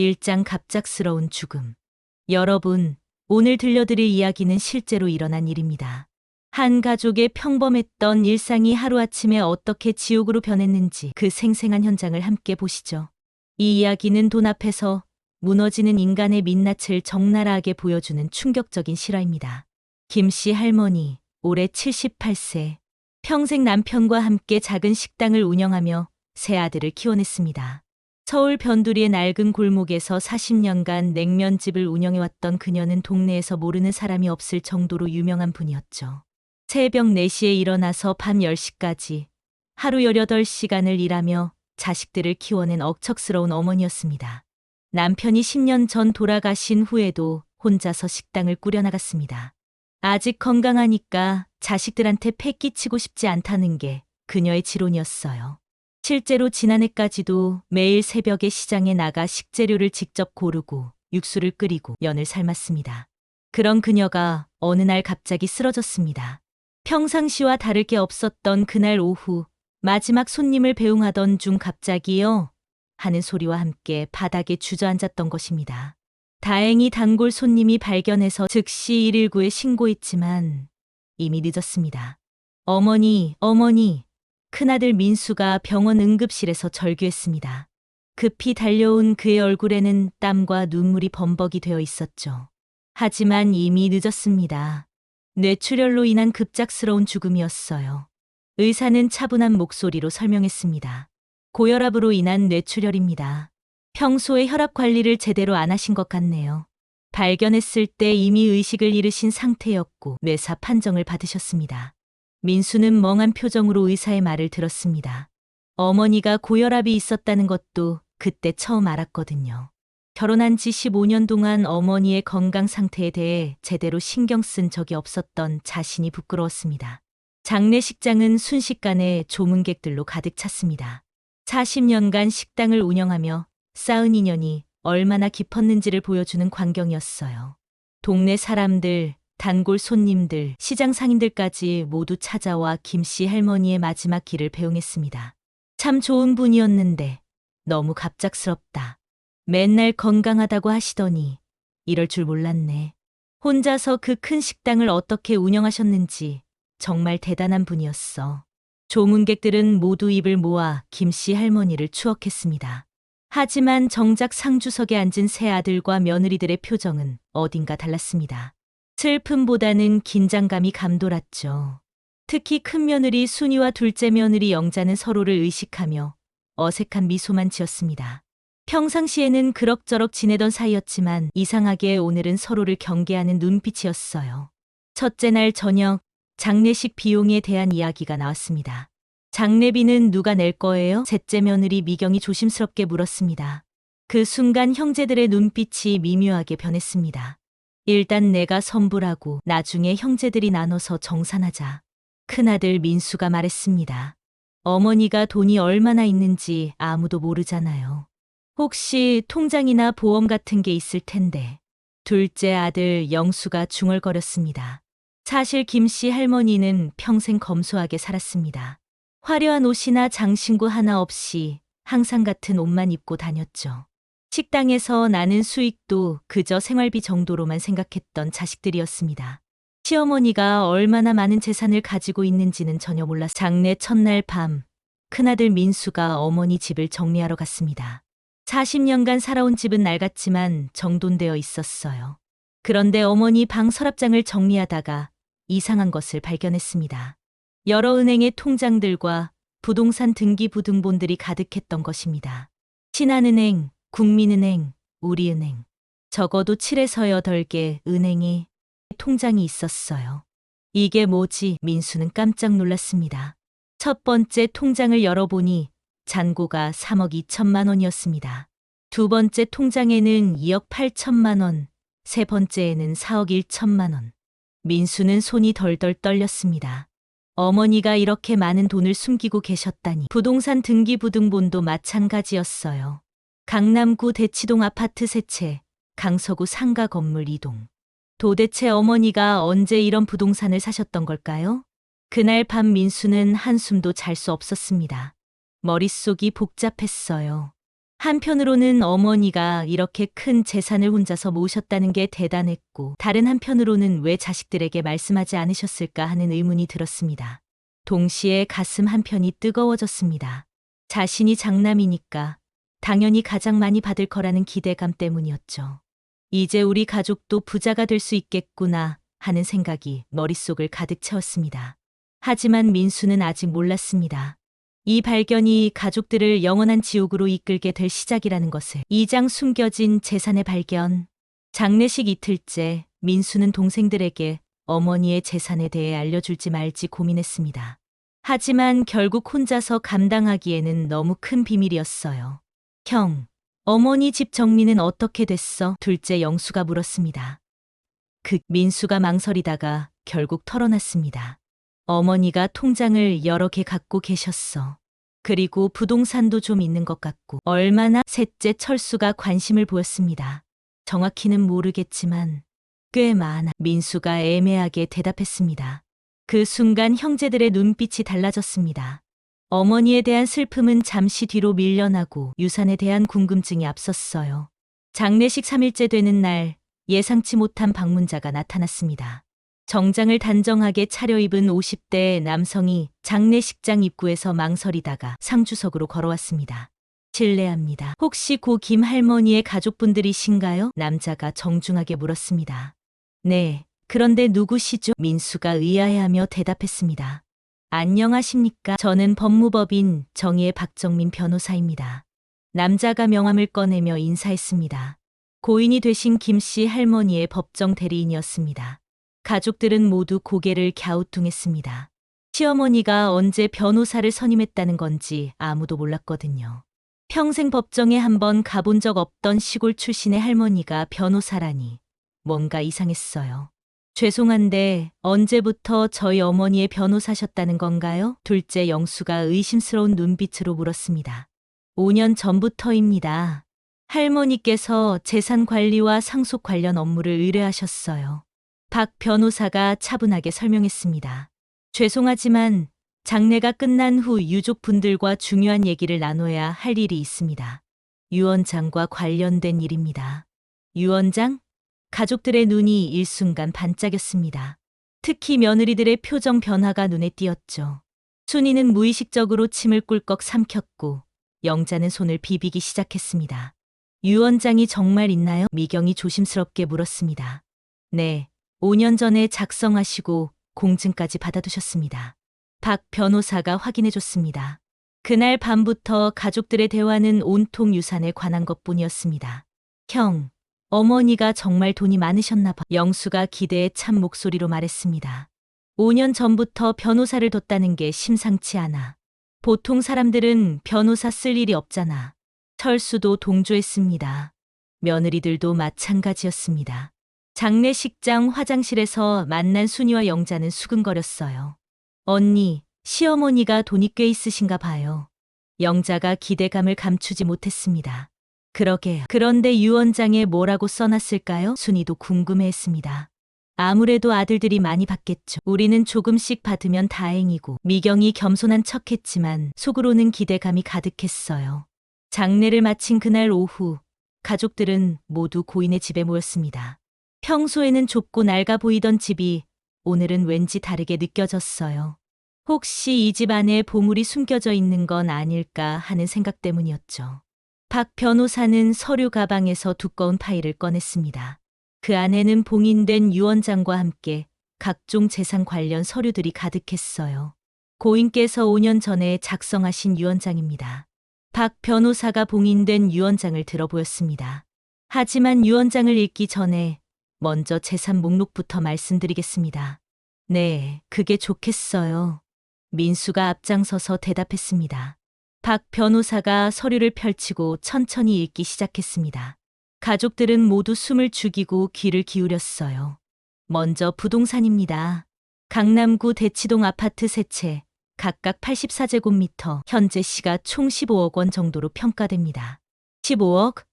1장 갑작스러운 죽음. 여러분, 오늘 들려드릴 이야기는 실제로 일어난 일입니다. 한 가족의 평범했던 일상이 하루아침에 어떻게 지옥으로 변했는지 그 생생한 현장을 함께 보시죠. 이 이야기는 돈 앞에서 무너지는 인간의 민낯을 적나라하게 보여주는 충격적인 실화입니다. 김씨 할머니, 올해 78세. 평생 남편과 함께 작은 식당을 운영하며 세 아들을 키워냈습니다. 서울 변두리의 낡은 골목에서 40년간 냉면집을 운영해왔던 그녀는 동네에서 모르는 사람이 없을 정도로 유명한 분이었죠. 새벽 4시에 일어나서 밤 10시까지 하루 18시간을 일하며 자식들을 키워낸 억척스러운 어머니였습니다. 남편이 10년 전 돌아가신 후에도 혼자서 식당을 꾸려나갔습니다. 아직 건강하니까 자식들한테 패 끼치고 싶지 않다는 게 그녀의 지론이었어요. 실제로 지난해까지도 매일 새벽에 시장에 나가 식재료를 직접 고르고 육수를 끓이고 면을 삶았습니다. 그런 그녀가 어느 날 갑자기 쓰러졌습니다. 평상시와 다를 게 없었던 그날 오후 마지막 손님을 배웅하던 중 갑자기요 하는 소리와 함께 바닥에 주저앉았던 것입니다. 다행히 단골 손님이 발견해서 즉시 119에 신고했지만 이미 늦었습니다. 어머니, 큰아들 민수가 병원 응급실에서 절규했습니다. 급히 달려온 그의 얼굴에는 땀과 눈물이 범벅이 되어 있었죠. 하지만 이미 늦었습니다. 뇌출혈로 인한 급작스러운 죽음이었어요. 의사는 차분한 목소리로 설명했습니다. 고혈압으로 인한 뇌출혈입니다. 평소에 혈압 관리를 제대로 안 하신 것 같네요. 발견했을 때 이미 의식을 잃으신 상태였고 뇌사 판정을 받으셨습니다. 민수는 멍한 표정으로 의사의 말을 들었습니다. 어머니가 고혈압이 있었다는 것도 그때 처음 알았거든요. 결혼한 지 15년 동안 어머니의 건강 상태에 대해 제대로 신경 쓴 적이 없었던 자신이 부끄러웠습니다. 장례식장은 순식간에 조문객들로 가득 찼습니다. 40년간 식당을 운영하며 쌓은 인연이 얼마나 깊었는지를 보여주는 광경이었어요. 동네 사람들, 단골 손님들, 시장 상인들까지 모두 찾아와 김씨 할머니의 마지막 길을 배웅했습니다. 참 좋은 분이었는데 너무 갑작스럽다. 맨날 건강하다고 하시더니 이럴 줄 몰랐네. 혼자서 그 큰 식당을 어떻게 운영하셨는지 정말 대단한 분이었어. 조문객들은 모두 입을 모아 김씨 할머니를 추억했습니다. 하지만 정작 상주석에 앉은 세 아들과 며느리들의 표정은 어딘가 달랐습니다. 슬픔보다는 긴장감이 감돌았죠. 특히 큰 며느리 순이와 둘째 며느리 영자는 서로를 의식하며 어색한 미소만 지었습니다. 평상시에는 그럭저럭 지내던 사이였지만 이상하게 오늘은 서로를 경계하는 눈빛이었어요. 첫째 날 저녁 장례식 비용에 대한 이야기가 나왔습니다. 장례비는 누가 낼 거예요? 셋째 며느리 미경이 조심스럽게 물었습니다. 그 순간 형제들의 눈빛이 미묘하게 변했습니다. 일단 내가 선불하고 나중에 형제들이 나눠서 정산하자. 큰아들 민수가 말했습니다. 어머니가 돈이 얼마나 있는지 아무도 모르잖아요. 혹시 통장이나 보험 같은 게 있을 텐데. 둘째 아들 영수가 중얼거렸습니다. 사실 김씨 할머니는 평생 검소하게 살았습니다. 화려한 옷이나 장신구 하나 없이 항상 같은 옷만 입고 다녔죠. 식당에서 나는 수익도 그저 생활비 정도로만 생각했던 자식들이었습니다. 시어머니가 얼마나 많은 재산을 가지고 있는지는 전혀 몰랐. 장례 첫날 밤, 큰아들 민수가 어머니 집을 정리하러 갔습니다. 40년간 살아온 집은 낡았지만 정돈되어 있었어요. 그런데 어머니 방 서랍장을 정리하다가 이상한 것을 발견했습니다. 여러 은행의 통장들과 부동산 등기부등본들이 가득했던 것입니다. 신한은행, 국민은행, 우리은행. 적어도 7에서 8개 은행이 통장이 있었어요. 이게 뭐지? 민수는 깜짝 놀랐습니다. 첫 번째 통장을 열어보니 잔고가 3억 2천만 원이었습니다. 두 번째 통장에는 2억 8천만 원, 세 번째에는 4억 1천만 원. 민수는 손이 덜덜 떨렸습니다. 어머니가 이렇게 많은 돈을 숨기고 계셨다니. 부동산 등기부등본도 마찬가지였어요. 강남구 대치동 아파트 3채, 강서구 상가 건물 2동. 도대체 어머니가 언제 이런 부동산을 사셨던 걸까요? 그날 밤 민수는 한숨도 잘 수 없었습니다. 머릿속이 복잡했어요. 한편으로는 어머니가 이렇게 큰 재산을 혼자서 모으셨다는 게 대단했고, 다른 한편으로는 왜 자식들에게 말씀하지 않으셨을까 하는 의문이 들었습니다. 동시에 가슴 한편이 뜨거워졌습니다. 자신이 장남이니까 당연히 가장 많이 받을 거라는 기대감 때문이었죠. 이제 우리 가족도 부자가 될 수 있겠구나 하는 생각이 머릿속을 가득 채웠습니다. 하지만 민수는 아직 몰랐습니다. 이 발견이 가족들을 영원한 지옥으로 이끌게 될 시작이라는 것을. 2장 숨겨진 재산의 발견. 장례식 이틀째 민수는 동생들에게 어머니의 재산에 대해 알려줄지 말지 고민했습니다. 하지만 결국 혼자서 감당하기에는 너무 큰 비밀이었어요. 형, 어머니 집 정리는 어떻게 됐어? 둘째 영수가 물었습니다. 민수가 망설이다가 결국 털어놨습니다. 어머니가 통장을 여러 개 갖고 계셨어. 그리고 부동산도 좀 있는 것 같고. 얼마나? 셋째 철수가 관심을 보였습니다. 정확히는 모르겠지만 꽤 많아. 민수가 애매하게 대답했습니다. 그 순간 형제들의 눈빛이 달라졌습니다. 어머니에 대한 슬픔은 잠시 뒤로 밀려나고 유산에 대한 궁금증이 앞섰어요. 장례식 3일째 되는 날 예상치 못한 방문자가 나타났습니다. 정장을 단정하게 차려입은 50대 남성이 장례식장 입구에서 망설이다가 상주석으로 걸어왔습니다. 실례합니다. 혹시 고 김 할머니의 가족분들이신가요? 남자가 정중하게 물었습니다. 네, 그런데 누구시죠? 민수가 의아해하며 대답했습니다. 안녕하십니까? 저는 법무법인 정의의 박정민 변호사입니다. 남자가 명함을 꺼내며 인사했습니다. 고인이 되신 김씨 할머니의 법정 대리인이었습니다. 가족들은 모두 고개를 갸우뚱했습니다. 시어머니가 언제 변호사를 선임했다는 건지 아무도 몰랐거든요. 평생 법정에 한번 가본 적 없던 시골 출신의 할머니가 변호사라니 뭔가 이상했어요. 죄송한데 언제부터 저희 어머니의 변호사셨다는 건가요? 둘째 영수가 의심스러운 눈빛으로 물었습니다. 5년 전부터입니다. 할머니께서 재산 관리와 상속 관련 업무를 의뢰하셨어요. 박 변호사가 차분하게 설명했습니다. 죄송하지만 장례가 끝난 후 유족분들과 중요한 얘기를 나눠야 할 일이 있습니다. 유 원장과 관련된 일입니다. 유 원장? 가족들의 눈이 일순간 반짝였습니다. 특히 며느리들의 표정 변화가 눈에 띄었죠. 순이는 무의식적으로 침을 꿀꺽 삼켰고 영자는 손을 비비기 시작했습니다. 유 원장이 정말 있나요? 미경이 조심스럽게 물었습니다. 네, 5년 전에 작성하시고 공증까지 받아두셨습니다. 박 변호사가 확인해줬습니다. 그날 밤부터 가족들의 대화는 온통 유산에 관한 것뿐이었습니다. 형, 어머니가 정말 돈이 많으셨나 봐. 영수가 기대에 찬 목소리로 말했습니다. 5년 전부터 변호사를 뒀다는 게 심상치 않아. 보통 사람들은 변호사 쓸 일이 없잖아. 철수도 동조했습니다. 며느리들도 마찬가지였습니다. 장례식장 화장실에서 만난 순이와 영자는 수근거렸어요. 언니, 시어머니가 돈이 꽤 있으신가 봐요. 영자가 기대감을 감추지 못했습니다. 그러게요. 그런데 유 원장에 뭐라고 써놨을까요? 순이도 궁금해했습니다. 아무래도 아들들이 많이 받겠죠. 우리는 조금씩 받으면 다행이고. 미경이 겸손한 척했지만 속으로는 기대감이 가득했어요. 장례를 마친 그날 오후 가족들은 모두 고인의 집에 모였습니다. 평소에는 좁고 낡아 보이던 집이 오늘은 왠지 다르게 느껴졌어요. 혹시 이 집 안에 보물이 숨겨져 있는 건 아닐까 하는 생각 때문이었죠. 박 변호사는 서류 가방에서 두꺼운 파일을 꺼냈습니다. 그 안에는 봉인된 유 원장과 함께 각종 재산 관련 서류들이 가득했어요. 고인께서 5년 전에 작성하신 유 원장입니다. 박 변호사가 봉인된 유 원장을 들어보였습니다. 하지만 유 원장을 읽기 전에 먼저 재산 목록부터 말씀드리겠습니다. 네, 그게 좋겠어요. 민수가 앞장서서 대답했습니다. 박 변호사가 서류를 펼치고 천천히 읽기 시작했습니다. 가족들은 모두 숨을 죽이고 귀를 기울였어요. 먼저 부동산입니다. 강남구 대치동 아파트 3채, 각각 84제곱미터, 현재 시가 총 15억 원 정도로 평가됩니다. 15억?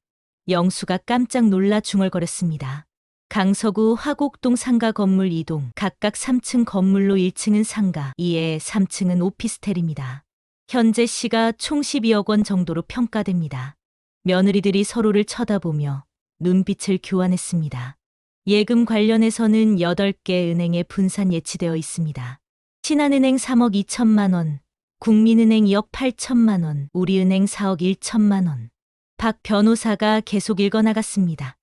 영수가 깜짝 놀라 중얼거렸습니다. 강서구 화곡동 상가 건물 2동, 각각 3층 건물로 1층은 상가, 이에 3층은 오피스텔입니다. 현재 시가 총 12억 원 정도로 평가됩니다. 며느리들이 서로를 쳐다보며 눈빛을 교환했습니다. 예금 관련해서는 8개 은행에 분산 예치되어 있습니다. 신한은행 3억 2천만 원, 국민은행 2억 8천만 원, 우리은행 4억 1천만 원. 박 변호사가 계속 읽어나갔습니다.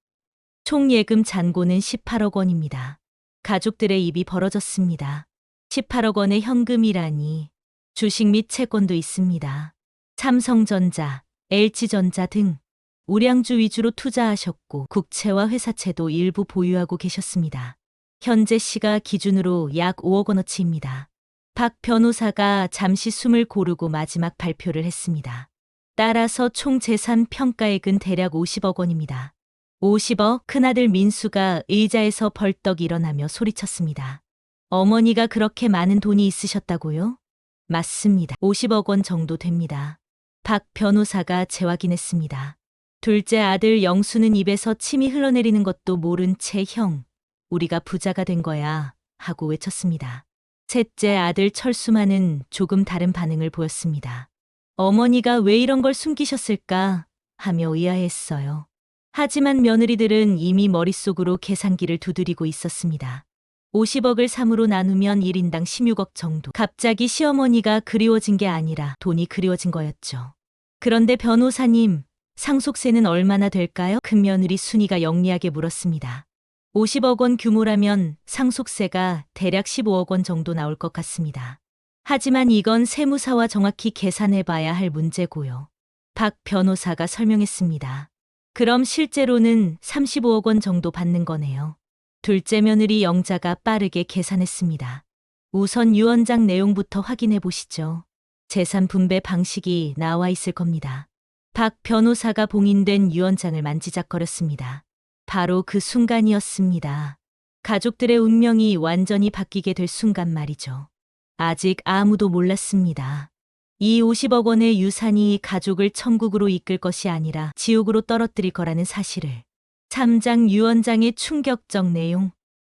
총 예금 잔고는 18억 원입니다. 가족들의 입이 벌어졌습니다. 18억 원의 현금이라니 주식 및 채권도 있습니다. 삼성전자, LG전자 등 우량주 위주로 투자하셨고 국채와 회사채도 일부 보유하고 계셨습니다. 현재 시가 기준으로 약 5억 원어치입니다. 박 변호사가 잠시 숨을 고르고 마지막 발표를 했습니다. 따라서 총 재산 평가액은 대략 50억 원입니다. 50억? 큰아들 민수가 의자에서 벌떡 일어나며 소리쳤습니다. 어머니가 그렇게 많은 돈이 있으셨다고요? 맞습니다. 50억 원 정도 됩니다. 박 변호사가 재확인했습니다. 둘째 아들 영수는 입에서 침이 흘러내리는 것도 모른 채 형, 우리가 부자가 된 거야 하고 외쳤습니다. 셋째 아들 철수만은 조금 다른 반응을 보였습니다. 어머니가 왜 이런 걸 숨기셨을까 하며 의아해했어요. 하지만 며느리들은 이미 머릿속으로 계산기를 두드리고 있었습니다. 50억을 3으로 나누면 1인당 16억 정도. 갑자기 시어머니가 그리워진 게 아니라 돈이 그리워진 거였죠. 그런데 변호사님, 상속세는 얼마나 될까요? 큰며느리 순이가 영리하게 물었습니다. 50억 원 규모라면 상속세가 대략 15억 원 정도 나올 것 같습니다. 하지만 이건 세무사와 정확히 계산해봐야 할 문제고요. 박 변호사가 설명했습니다. 그럼 실제로는 35억 원 정도 받는 거네요. 둘째 며느리 영자가 빠르게 계산했습니다. 우선 유언장 내용부터 확인해 보시죠. 재산 분배 방식이 나와 있을 겁니다. 박 변호사가 봉인된 유언장을 만지작거렸습니다. 바로 그 순간이었습니다. 가족들의 운명이 완전히 바뀌게 될 순간 말이죠. 아직 아무도 몰랐습니다. 이 50억 원의 유산이 가족을 천국으로 이끌 것이 아니라 지옥으로 떨어뜨릴 거라는 사실을. 3장 유언장의 충격적 내용.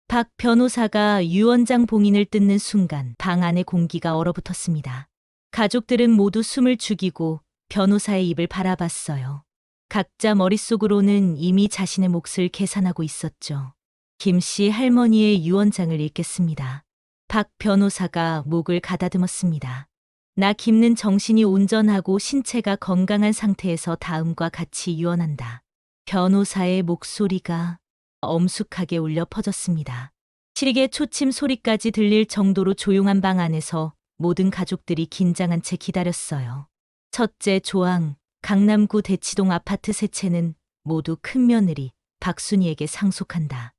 박 변호사가 유언장 봉인을 뜯는 순간 방 안의 공기가 얼어붙었습니다. 가족들은 모두 숨을 죽이고 변호사의 입을 바라봤어요. 각자 머릿속으로는 이미 자신의 몫을 계산하고 있었죠. 김씨 할머니의 유언장을 읽겠습니다. 박 변호사가 목을 가다듬었습니다. 나 김는 정신이 온전하고 신체가 건강한 상태에서 다음과 같이 유언한다. 변호사의 목소리가 엄숙하게 울려 퍼졌습니다. 시리게 초침 소리까지 들릴 정도로 조용한 방 안에서 모든 가족들이 긴장한 채 기다렸어요. 첫째 조항, 강남구 대치동 아파트 세 채는 모두 큰며느리 박순이에게 상속한다.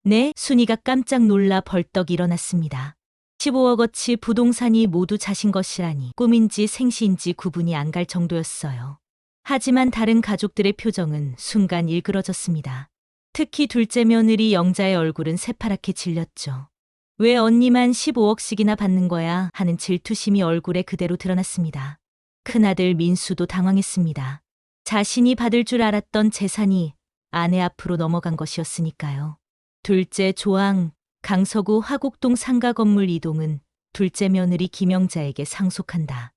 네, 순이가 깜짝 놀라 벌떡 일어났습니다. 15억어치 부동산이 모두 자신 것이라니 꿈인지 생시인지 구분이 안 갈 정도였어요. 하지만 다른 가족들의 표정은 순간 일그러졌습니다. 특히 둘째 며느리 영자의 얼굴은 새파랗게 질렸죠. 왜 언니만 15억씩이나 받는 거야 하는 질투심이 얼굴에 그대로 드러났습니다. 큰아들 민수도 당황했습니다. 자신이 받을 줄 알았던 재산이 아내 앞으로 넘어간 것이었으니까요. 둘째 조항, 강서구 화곡동 상가 건물 이동은 둘째 며느리 김영자에게 상속한다.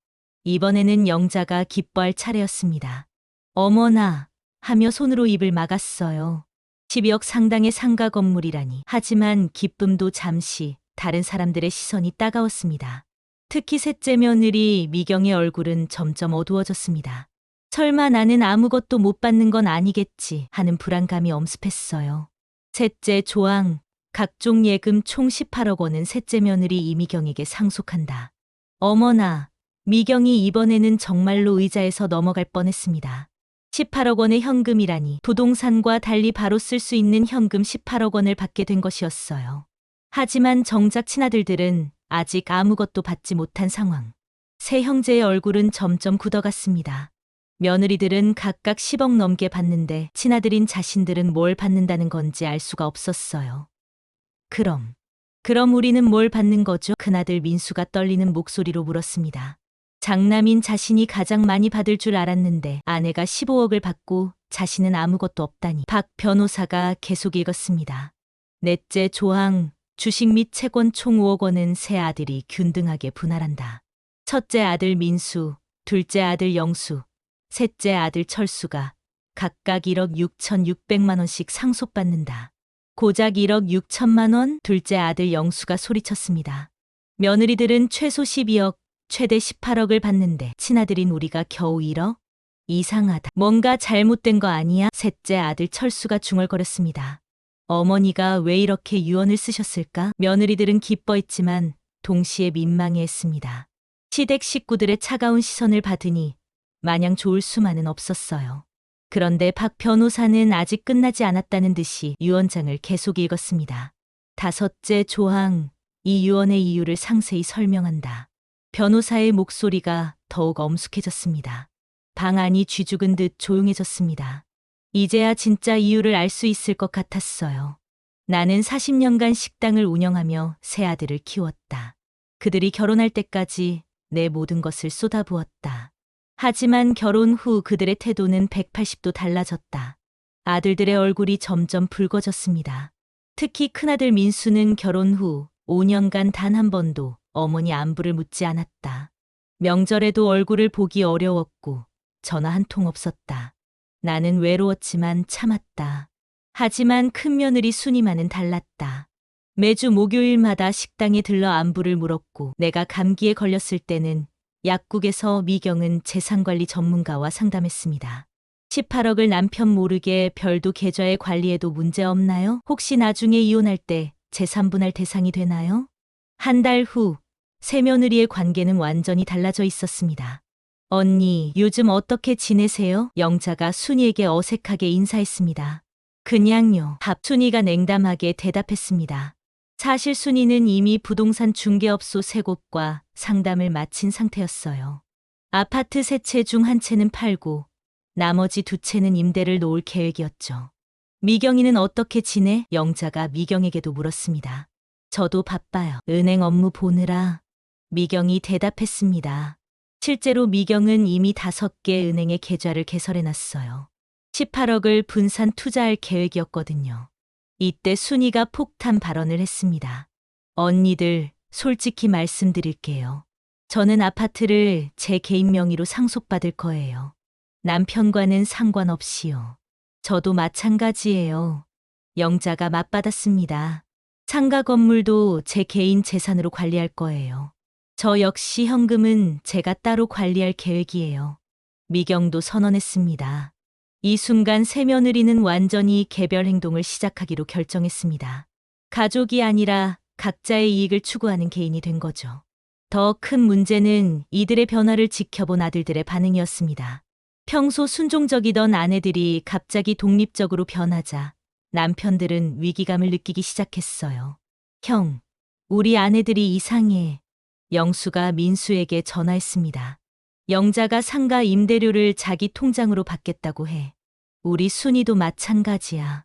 이번에는 영자가 기뻐할 차례였습니다. 어머나 하며 손으로 입을 막았어요. 12억 상당의 상가 건물이라니. 하지만 기쁨도 잠시 다른 사람들의 시선이 따가웠습니다. 특히 셋째 며느리 미경의 얼굴은 점점 어두워졌습니다. 설마 나는 아무것도 못 받는 건 아니겠지 하는 불안감이 엄습했어요. 셋째 조항, 각종 예금 총 18억 원은 셋째 며느리 이미경에게 상속한다. 어머나, 미경이 이번에는 정말로 의자에서 넘어갈 뻔했습니다. 18억 원의 현금이라니 부동산과 달리 바로 쓸 수 있는 현금 18억 원을 받게 된 것이었어요. 하지만 정작 친아들들은 아직 아무것도 받지 못한 상황. 세 형제의 얼굴은 점점 굳어갔습니다. 며느리들은 각각 10억 넘게 받는데 친아들인 자신들은 뭘 받는다는 건지 알 수가 없었어요. 그럼 우리는 뭘 받는 거죠? 큰아들 민수가 떨리는 목소리로 물었습니다. 장남인 자신이 가장 많이 받을 줄 알았는데 아내가 15억을 받고 자신은 아무것도 없다니. 박 변호사가 계속 읽었습니다. 넷째 조항, 주식 및 채권 총 5억 원은 세 아들이 균등하게 분할한다. 첫째 아들 민수, 둘째 아들 영수, 셋째 아들 철수가 각각 1억 6,600만 원씩 상속받는다. 고작 1억 6천만 원? 둘째 아들 영수가 소리쳤습니다. 며느리들은 최소 12억, 최대 18억을 받는데 친아들인 우리가 겨우 1억? 이상하다. 뭔가 잘못된 거 아니야? 셋째 아들 철수가 중얼거렸습니다. 어머니가 왜 이렇게 유언을 쓰셨을까? 며느리들은 기뻐했지만 동시에 민망해했습니다. 시댁 식구들의 차가운 시선을 받으니 마냥 좋을 수만은 없었어요. 그런데 박 변호사는 아직 끝나지 않았다는 듯이 유언장을 계속 읽었습니다. 다섯째 조항, 이 유언의 이유를 상세히 설명한다. 변호사의 목소리가 더욱 엄숙해졌습니다. 방 안이 쥐죽은 듯 조용해졌습니다. 이제야 진짜 이유를 알 수 있을 것 같았어요. 나는 40년간 식당을 운영하며 세 아들을 키웠다. 그들이 결혼할 때까지 내 모든 것을 쏟아부었다. 하지만 결혼 후 그들의 태도는 180도 달라졌다. 아들들의 얼굴이 점점 붉어졌습니다. 특히 큰아들 민수는 결혼 후 5년간 단 한 번도 어머니 안부를 묻지 않았다. 명절에도 얼굴을 보기 어려웠고 전화 한 통 없었다. 나는 외로웠지만 참았다. 하지만 큰며느리 순이만은 달랐다. 매주 목요일마다 식당에 들러 안부를 물었고 내가 감기에 걸렸을 때는 약국에서 미경은 재산관리 전문가와 상담했습니다. 18억을 남편 모르게 별도 계좌에 관리해도 문제 없나요? 혹시 나중에 이혼할 때 재산분할 대상이 되나요? 한 달 후 새며느리의 관계는 완전히 달라져 있었습니다. 언니, 요즘 어떻게 지내세요? 영자가 순이에게 어색하게 인사했습니다. 그냥요. 순이가 냉담하게 대답했습니다. 사실 순이는 이미 부동산 중개업소 3곳과 상담을 마친 상태였어요. 아파트 3채 중 한 채는 팔고 나머지 2채는 임대를 놓을 계획이었죠. 미경이는 어떻게 지내? 영자가 미경에게도 물었습니다. 저도 바빠요. 은행 업무 보느라. 미경이 대답했습니다. 실제로 미경은 이미 5개 은행에 계좌를 개설해놨어요. 18억을 분산 투자할 계획이었거든요. 이때 순이가 폭탄 발언을 했습니다. 언니들, 솔직히 말씀드릴게요. 저는 아파트를 제 개인 명의로 상속받을 거예요. 남편과는 상관없이요. 저도 마찬가지예요. 영자가 맞받았습니다. 상가 건물도 제 개인 재산으로 관리할 거예요. 저 역시 현금은 제가 따로 관리할 계획이에요. 미경도 선언했습니다. 이 순간 새며느리는 완전히 개별 행동을 시작하기로 결정했습니다. 가족이 아니라 각자의 이익을 추구하는 개인이 된 거죠. 더 큰 문제는 이들의 변화를 지켜본 아들들의 반응이었습니다. 평소 순종적이던 아내들이 갑자기 독립적으로 변하자 남편들은 위기감을 느끼기 시작했어요. 형, 우리 아내들이 이상해. 영수가 민수에게 전화했습니다. 영자가 상가 임대료를 자기 통장으로 받겠다고 해. 우리 순이도 마찬가지야.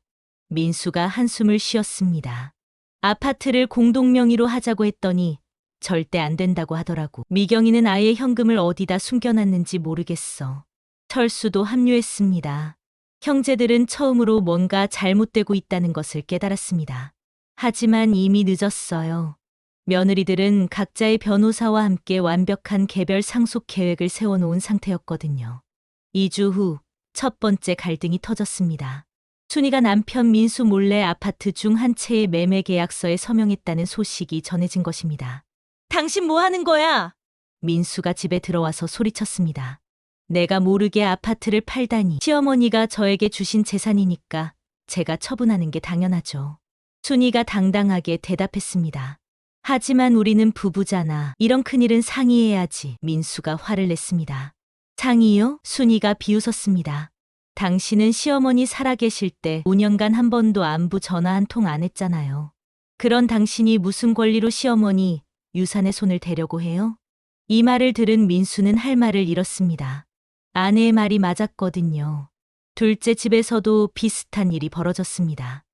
민수가 한숨을 쉬었습니다. 아파트를 공동명의로 하자고 했더니 절대 안 된다고 하더라고. 미경이는 아예 현금을 어디다 숨겨놨는지 모르겠어. 철수도 합류했습니다. 형제들은 처음으로 뭔가 잘못되고 있다는 것을 깨달았습니다. 하지만 이미 늦었어요. 며느리들은 각자의 변호사와 함께 완벽한 개별 상속 계획을 세워놓은 상태였거든요. 2주 후 첫 번째 갈등이 터졌습니다. 순이가 남편 민수 몰래 아파트 중 한 채의 매매 계약서에 서명했다는 소식이 전해진 것입니다. 당신 뭐 하는 거야? 민수가 집에 들어와서 소리쳤습니다. 내가 모르게 아파트를 팔다니. 시어머니가 저에게 주신 재산이니까 제가 처분하는 게 당연하죠. 순이가 당당하게 대답했습니다. 하지만 우리는 부부잖아. 이런 큰일은 상의해야지. 민수가 화를 냈습니다. 상의요? 순이가 비웃었습니다. 당신은 시어머니 살아계실 때 5년간 한 번도 안부 전화 한 통 안 했잖아요. 그런 당신이 무슨 권리로 시어머니 유산에 손을 대려고 해요? 이 말을 들은 민수는 할 말을 잃었습니다. 아내의 말이 맞았거든요. 둘째 집에서도 비슷한 일이 벌어졌습니다.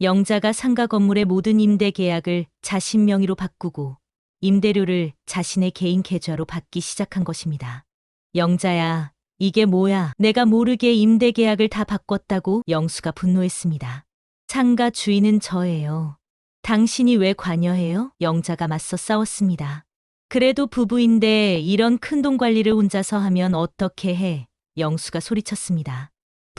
영자가 상가 건물의 모든 임대 계약을 자신 명의로 바꾸고 임대료를 자신의 개인 계좌로 받기 시작한 것입니다. 영자야, 이게 뭐야? 내가 모르게 임대 계약을 다 바꿨다고? 영수가 분노했습니다. 상가 주인은 저예요. 당신이 왜 관여해요? 영자가 맞서 싸웠습니다. 그래도 부부인데 이런 큰돈 관리를 혼자서 하면 어떻게 해? 영수가 소리쳤습니다.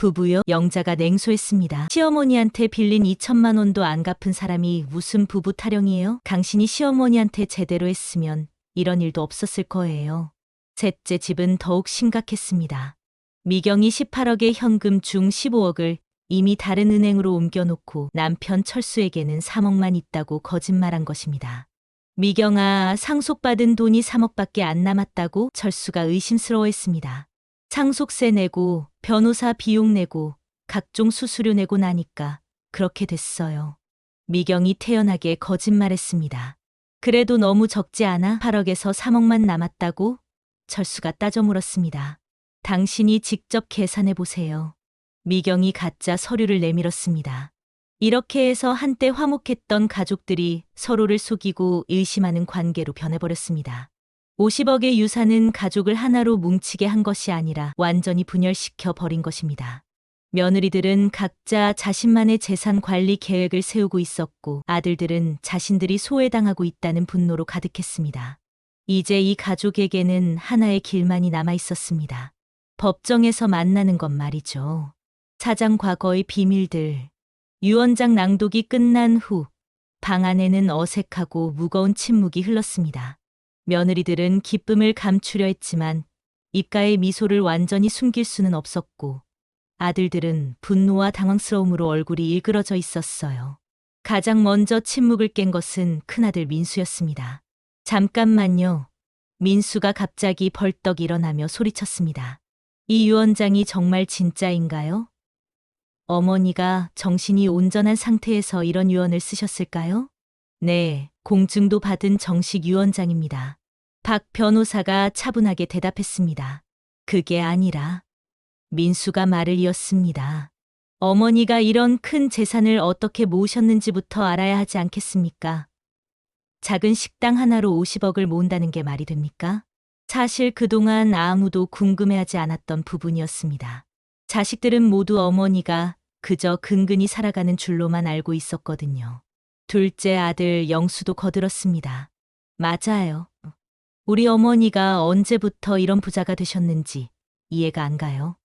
부부요? 영자가 냉소했습니다. 시어머니한테 빌린 2천만 원도 안 갚은 사람이 무슨 부부 타령이에요? 당신이 시어머니한테 제대로 했으면 이런 일도 없었을 거예요. 셋째 집은 더욱 심각했습니다. 미경이 18억의 현금 중 15억을 이미 다른 은행으로 옮겨놓고 남편 철수에게는 3억만 있다고 거짓말한 것입니다. 미경아, 상속받은 돈이 3억밖에 안 남았다고? 철수가 의심스러워했습니다. 상속세 내고 변호사 비용 내고 각종 수수료 내고 나니까 그렇게 됐어요. 미경이 태연하게 거짓말했습니다. 그래도 너무 적지 않아? 8억에서 3억만 남았다고? 철수가 따져 물었습니다. 당신이 직접 계산해 보세요. 미경이 가짜 서류를 내밀었습니다. 이렇게 해서 한때 화목했던 가족들이 서로를 속이고 의심하는 관계로 변해버렸습니다. 50억의 유산은 가족을 하나로 뭉치게 한 것이 아니라 완전히 분열시켜 버린 것입니다. 며느리들은 각자 자신만의 재산 관리 계획을 세우고 있었고 아들들은 자신들이 소외당하고 있다는 분노로 가득했습니다. 이제 이 가족에게는 하나의 길만이 남아 있었습니다. 법정에서 만나는 것 말이죠. 사장 과거의 비밀들. 유언장 낭독이 끝난 후 방 안에는 어색하고 무거운 침묵이 흘렀습니다. 며느리들은 기쁨을 감추려 했지만 입가의 미소를 완전히 숨길 수는 없었고 아들들은 분노와 당황스러움으로 얼굴이 일그러져 있었어요. 가장 먼저 침묵을 깬 것은 큰아들 민수였습니다. 잠깐만요. 민수가 갑자기 벌떡 일어나며 소리쳤습니다. 이 유언장이 정말 진짜인가요? 어머니가 정신이 온전한 상태에서 이런 유언을 쓰셨을까요? 네, 공증도 받은 정식 유언장입니다. 박 변호사가 차분하게 대답했습니다. 그게 아니라 민수가 말을 이었습니다. 어머니가 이런 큰 재산을 어떻게 모으셨는지부터 알아야 하지 않겠습니까? 작은 식당 하나로 50억을 모은다는 게 말이 됩니까? 사실 그동안 아무도 궁금해하지 않았던 부분이었습니다. 자식들은 모두 어머니가 그저 근근히 살아가는 줄로만 알고 있었거든요. 둘째 아들 영수도 거들었습니다. 맞아요. 우리 어머니가 언제부터 이런 부자가 되셨는지 이해가 안 가요.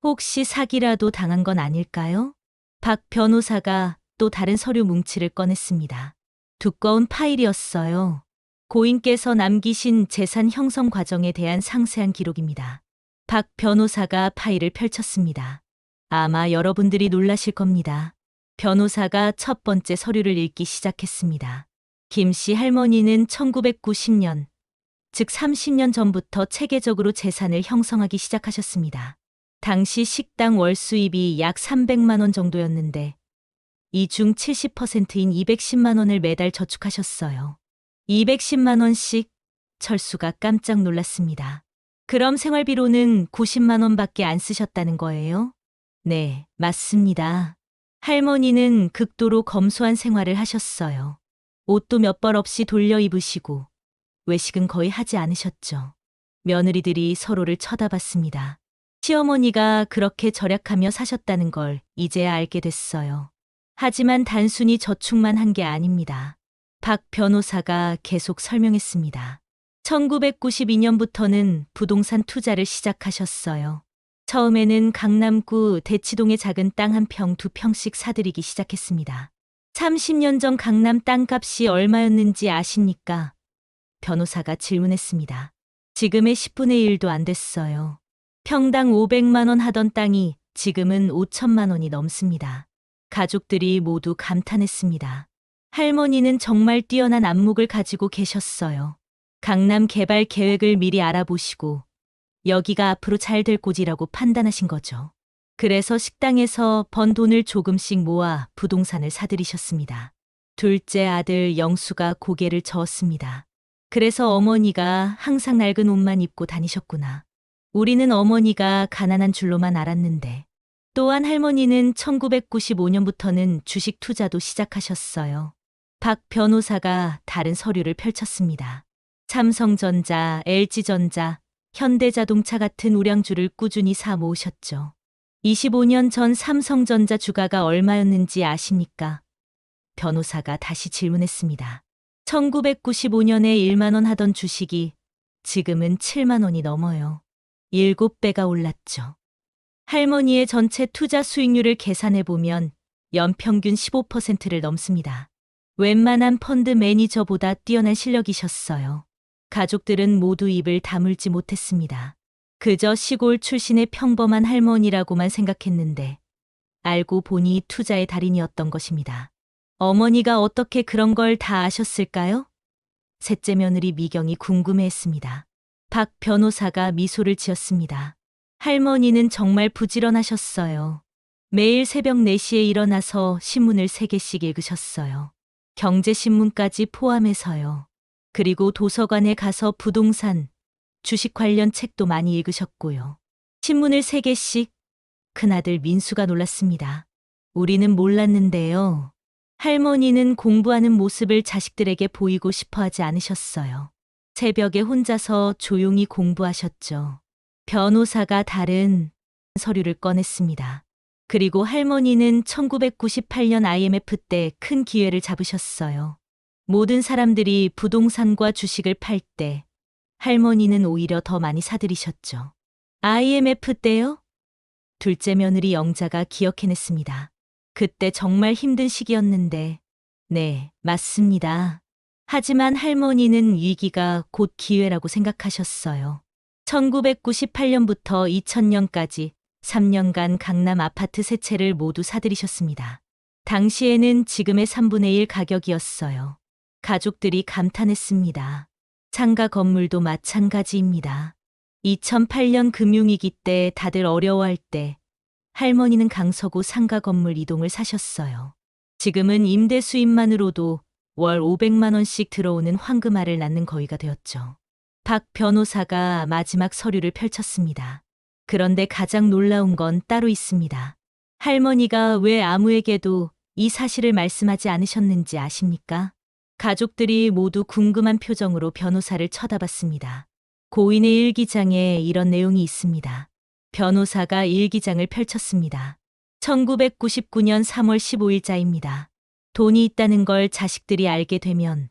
혹시 사기라도 당한 건 아닐까요? 박 변호사가 또 다른 서류 뭉치를 꺼냈습니다. 두꺼운 파일이었어요. 고인께서 남기신 재산 형성 과정에 대한 상세한 기록입니다. 박 변호사가 파일을 펼쳤습니다. 아마 여러분들이 놀라실 겁니다. 변호사가 첫 번째 서류를 읽기 시작했습니다. 김 씨 할머니는 1990년, 즉 30년 전부터 체계적으로 재산을 형성하기 시작하셨습니다. 당시 식당 월 수입이 약 300만 원 정도였는데 이 중 70%인 210만 원을 매달 저축하셨어요. 210만 원씩? 철수가 깜짝 놀랐습니다. 그럼 생활비로는 90만 원밖에 안 쓰셨다는 거예요? 네, 맞습니다. 할머니는 극도로 검소한 생활을 하셨어요. 옷도 몇 벌 없이 돌려 입으시고 외식은 거의 하지 않으셨죠. 며느리들이 서로를 쳐다봤습니다. 시어머니가 그렇게 절약하며 사셨다는 걸 이제야 알게 됐어요. 하지만 단순히 저축만 한 게 아닙니다. 박 변호사가 계속 설명했습니다. 1992년부터는 부동산 투자를 시작하셨어요. 처음에는 강남구 대치동의 작은 땅 한 평, 두 평씩 사들이기 시작했습니다. 30년 전 강남 땅값이 얼마였는지 아십니까? 변호사가 질문했습니다. 지금의 10분의 1도 안 됐어요. 평당 500만 원 하던 땅이 지금은 5천만 원이 넘습니다. 가족들이 모두 감탄했습니다. 할머니는 정말 뛰어난 안목을 가지고 계셨어요. 강남 개발 계획을 미리 알아보시고 여기가 앞으로 잘 될 곳이라고 판단하신 거죠. 그래서 식당에서 번 돈을 조금씩 모아 부동산을 사들이셨습니다. 둘째 아들 영수가 고개를 저었습니다. 그래서 어머니가 항상 낡은 옷만 입고 다니셨구나. 우리는 어머니가 가난한 줄로만 알았는데. 또한 할머니는 1995년부터는 주식 투자도 시작하셨어요. 박 변호사가 다른 서류를 펼쳤습니다. 삼성전자, LG전자, 현대자동차 같은 우량주를 꾸준히 사 모으셨죠. 25년 전 삼성전자 주가가 얼마였는지 아십니까? 변호사가 다시 질문했습니다. 1995년에 1만 원 하던 주식이 지금은 7만 원이 넘어요. 7배가 올랐죠. 할머니의 전체 투자 수익률을 계산해 보면 연평균 15%를 넘습니다. 웬만한 펀드 매니저보다 뛰어난 실력이셨어요. 가족들은 모두 입을 다물지 못했습니다. 그저 시골 출신의 평범한 할머니라고만 생각했는데 알고 보니 투자의 달인이었던 것입니다. 어머니가 어떻게 그런 걸 다 아셨을까요? 셋째 며느리 미경이 궁금해했습니다. 박 변호사가 미소를 지었습니다. 할머니는 정말 부지런하셨어요. 매일 새벽 4시에 일어나서 신문을 3개씩 읽으셨어요. 경제신문까지 포함해서요. 그리고 도서관에 가서 부동산, 주식 관련 책도 많이 읽으셨고요. 신문을 3개씩? 큰아들 민수가 놀랐습니다. 우리는 몰랐는데요. 할머니는 공부하는 모습을 자식들에게 보이고 싶어 하지 않으셨어요. 새벽에 혼자서 조용히 공부하셨죠. 변호사가 다른 서류를 꺼냈습니다. 그리고 할머니는 1998년 IMF 때 큰 기회를 잡으셨어요. 모든 사람들이 부동산과 주식을 팔 때 할머니는 오히려 더 많이 사들이셨죠. IMF 때요? 둘째 며느리 영자가 기억해냈습니다. 그때 정말 힘든 시기였는데, 네, 맞습니다. 하지만 할머니는 위기가 곧 기회라고 생각하셨어요. 1998년부터 2000년까지 3년간 강남 아파트 3채를 모두 사들이셨습니다. 당시에는 지금의 3분의 1 가격이었어요. 가족들이 감탄했습니다. 상가 건물도 마찬가지입니다. 2008년 금융위기 때 다들 어려워할 때 할머니는 강서구 상가 건물 2동을 사셨어요. 지금은 임대 수입만으로도 월 500만 원씩 들어오는 황금알을 낳는 거위가 되었죠. 박 변호사가 마지막 서류를 펼쳤습니다. 그런데 가장 놀라운 건 따로 있습니다. 할머니가 왜 아무에게도 이 사실을 말씀하지 않으셨는지 아십니까? 가족들이 모두 궁금한 표정으로 변호사를 쳐다봤습니다. 고인의 일기장에 이런 내용이 있습니다. 변호사가 일기장을 펼쳤습니다. 1999년 3월 15일자입니다. 돈이 있다는 걸 자식들이 알게 되면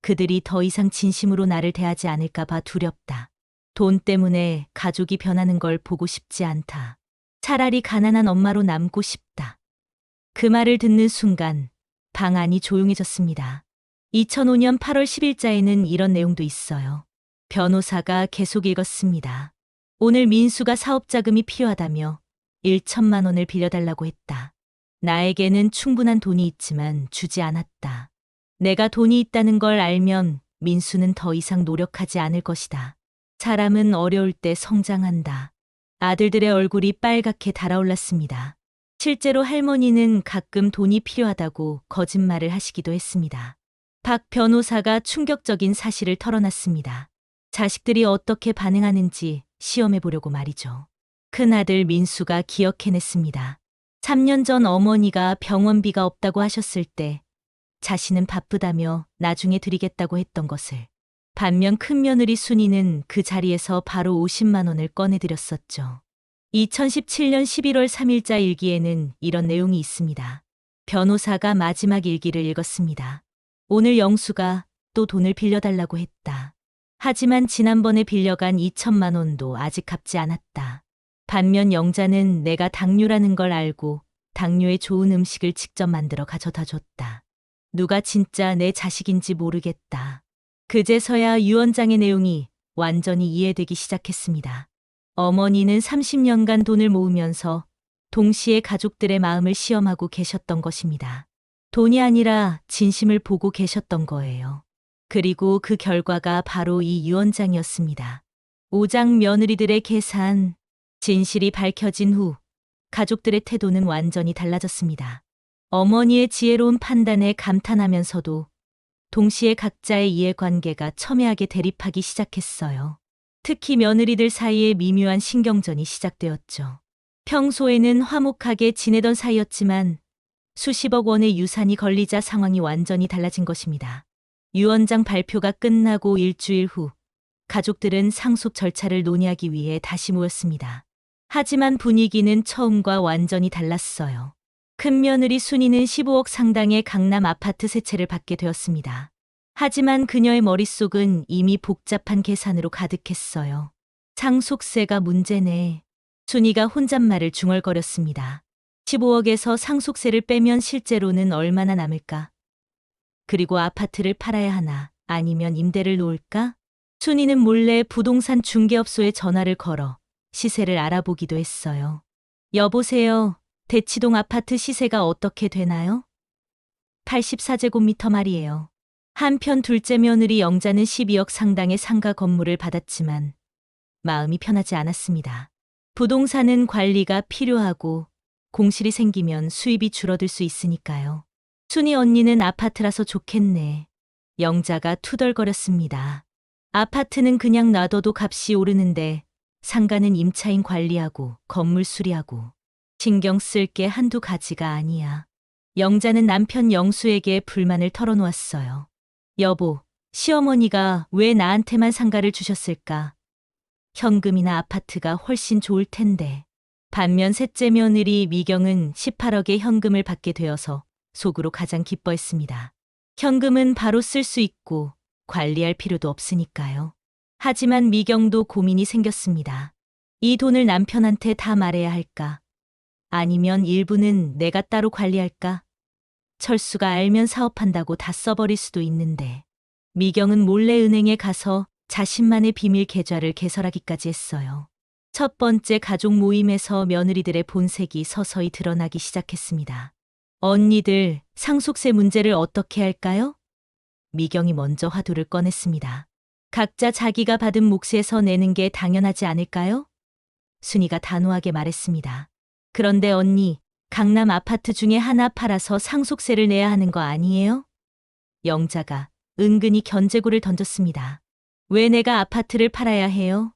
그들이 더 이상 진심으로 나를 대하지 않을까봐 두렵다. 돈 때문에 가족이 변하는 걸 보고 싶지 않다. 차라리 가난한 엄마로 남고 싶다. 그 말을 듣는 순간 방 안이 조용해졌습니다. 2005년 8월 10일자에는 이런 내용도 있어요. 변호사가 계속 읽었습니다. 오늘 민수가 사업자금이 필요하다며 1천만 원을 빌려달라고 했다. 나에게는 충분한 돈이 있지만 주지 않았다. 내가 돈이 있다는 걸 알면 민수는 더 이상 노력하지 않을 것이다. 사람은 어려울 때 성장한다. 아들들의 얼굴이 빨갛게 달아올랐습니다. 실제로 할머니는 가끔 돈이 필요하다고 거짓말을 하시기도 했습니다. 박 변호사가 충격적인 사실을 털어놨습니다. 자식들이 어떻게 반응하는지 시험해 보려고 말이죠. 큰아들 민수가 기억해냈습니다. 3년 전 어머니가 병원비가 없다고 하셨을 때 자신은 바쁘다며 나중에 드리겠다고 했던 것을. 반면 큰며느리 순이는 그 자리에서 바로 50만 원을 꺼내드렸었죠. 2017년 11월 3일자 일기에는 이런 내용이 있습니다. 변호사가 마지막 일기를 읽었습니다. 오늘 영수가 또 돈을 빌려달라고 했다. 하지만 지난번에 빌려간 2천만 원도 아직 갚지 않았다. 반면 영자는 내가 당뇨라는 걸 알고 당뇨에 좋은 음식을 직접 만들어 가져다 줬다. 누가 진짜 내 자식인지 모르겠다. 그제서야 유언장의 내용이 완전히 이해되기 시작했습니다. 어머니는 30년간 돈을 모으면서 동시에 가족들의 마음을 시험하고 계셨던 것입니다. 돈이 아니라 진심을 보고 계셨던 거예요. 그리고 그 결과가 바로 이 유언장이었습니다. 오장 며느리들의 계산, 진실이 밝혀진 후 가족들의 태도는 완전히 달라졌습니다. 어머니의 지혜로운 판단에 감탄하면서도 동시에 각자의 이해관계가 첨예하게 대립하기 시작했어요. 특히 며느리들 사이에 미묘한 신경전이 시작되었죠. 평소에는 화목하게 지내던 사이였지만 수십억 원의 유산이 걸리자 상황이 완전히 달라진 것입니다. 유언장 발표가 끝나고 일주일 후 가족들은 상속 절차를 논의하기 위해 다시 모였습니다. 하지만 분위기는 처음과 완전히 달랐어요. 큰며느리 순이는 15억 상당의 강남 아파트 3채를 받게 되었습니다. 하지만 그녀의 머릿속은 이미 복잡한 계산으로 가득했어요. 상속세가 문제네. 순이가 혼잣말을 중얼거렸습니다. 15억에서 상속세를 빼면 실제로는 얼마나 남을까? 그리고 아파트를 팔아야 하나 아니면 임대를 놓을까? 순이는 몰래 부동산 중개업소에 전화를 걸어 시세를 알아보기도 했어요. 여보세요. 대치동 아파트 시세가 어떻게 되나요? 84제곱미터 말이에요. 한편 둘째 며느리 영자는 12억 상당의 상가 건물을 받았지만 마음이 편하지 않았습니다. 부동산은 관리가 필요하고 공실이 생기면 수입이 줄어들 수 있으니까요. 순이 언니는 아파트라서 좋겠네. 영자가 투덜거렸습니다. 아파트는 그냥 놔둬도 값이 오르는데 상가는 임차인 관리하고 건물 수리하고 신경 쓸 게 한두 가지가 아니야. 영자는 남편 영수에게 불만을 털어놓았어요. 여보, 시어머니가 왜 나한테만 상가를 주셨을까? 현금이나 아파트가 훨씬 좋을 텐데. 반면 셋째 며느리 미경은 18억의 현금을 받게 되어서 속으로 가장 기뻐했습니다. 현금은 바로 쓸 수 있고 관리할 필요도 없으니까요. 하지만 미경도 고민이 생겼습니다. 이 돈을 남편한테 다 말해야 할까? 아니면 일부는 내가 따로 관리할까? 철수가 알면 사업한다고 다 써버릴 수도 있는데. 미경은 몰래 은행에 가서 자신만의 비밀 계좌를 개설하기까지 했어요. 첫 번째 가족 모임에서 며느리들의 본색이 서서히 드러나기 시작했습니다. 언니들, 상속세 문제를 어떻게 할까요? 미경이 먼저 화두를 꺼냈습니다. 각자 자기가 받은 몫에서 내는 게 당연하지 않을까요? 순이가 단호하게 말했습니다. 그런데 언니, 강남 아파트 중에 하나 팔아서 상속세를 내야 하는 거 아니에요? 영자가 은근히 견제구를 던졌습니다. 왜 내가 아파트를 팔아야 해요?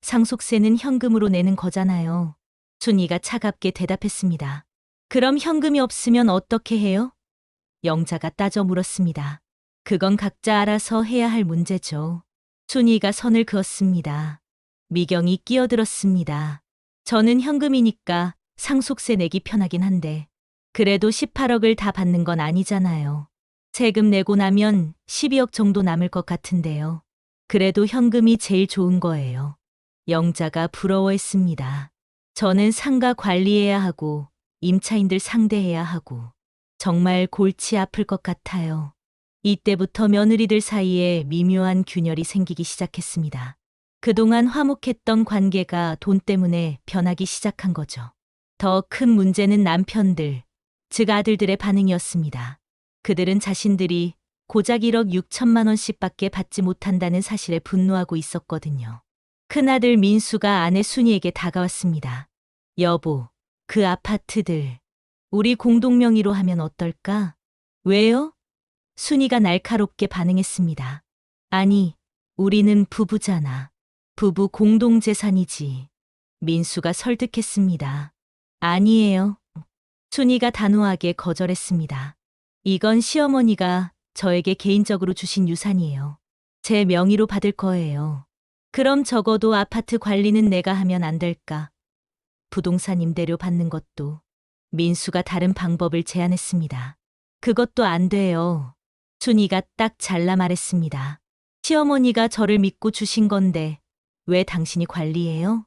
상속세는 현금으로 내는 거잖아요. 순이가 차갑게 대답했습니다. 그럼 현금이 없으면 어떻게 해요? 영자가 따져 물었습니다. 그건 각자 알아서 해야 할 문제죠. 순이가 선을 그었습니다. 미경이 끼어들었습니다. 저는 현금이니까 상속세 내기 편하긴 한데 그래도 18억을 다 받는 건 아니잖아요. 세금 내고 나면 12억 정도 남을 것 같은데요. 그래도 현금이 제일 좋은 거예요. 영자가 부러워했습니다. 저는 상가 관리해야 하고 임차인들 상대해야 하고 정말 골치 아플 것 같아요. 이때부터 며느리들 사이에 미묘한 균열이 생기기 시작했습니다. 그동안 화목했던 관계가 돈 때문에 변하기 시작한 거죠. 더 큰 문제는 남편들, 즉 아들들의 반응이었습니다. 그들은 자신들이 고작 1억 6천만 원씩밖에 받지 못한다는 사실에 분노하고 있었거든요. 큰아들 민수가 아내 순이에게 다가왔습니다. 여보, 그 아파트들 우리 공동 명의로 하면 어떨까? 왜요? 순이가 날카롭게 반응했습니다. 아니, 우리는 부부잖아. 부부 공동재산이지. 민수가 설득했습니다. 아니에요. 순이가 단호하게 거절했습니다. 이건 시어머니가 저에게 개인적으로 주신 유산이에요. 제 명의로 받을 거예요. 그럼 적어도 아파트 관리는 내가 하면 안 될까? 부동산 임대료 받는 것도. 민수가 다른 방법을 제안했습니다. 그것도 안 돼요. 순이가 딱 잘라 말했습니다. 시어머니가 저를 믿고 주신 건데 왜 당신이 관리해요?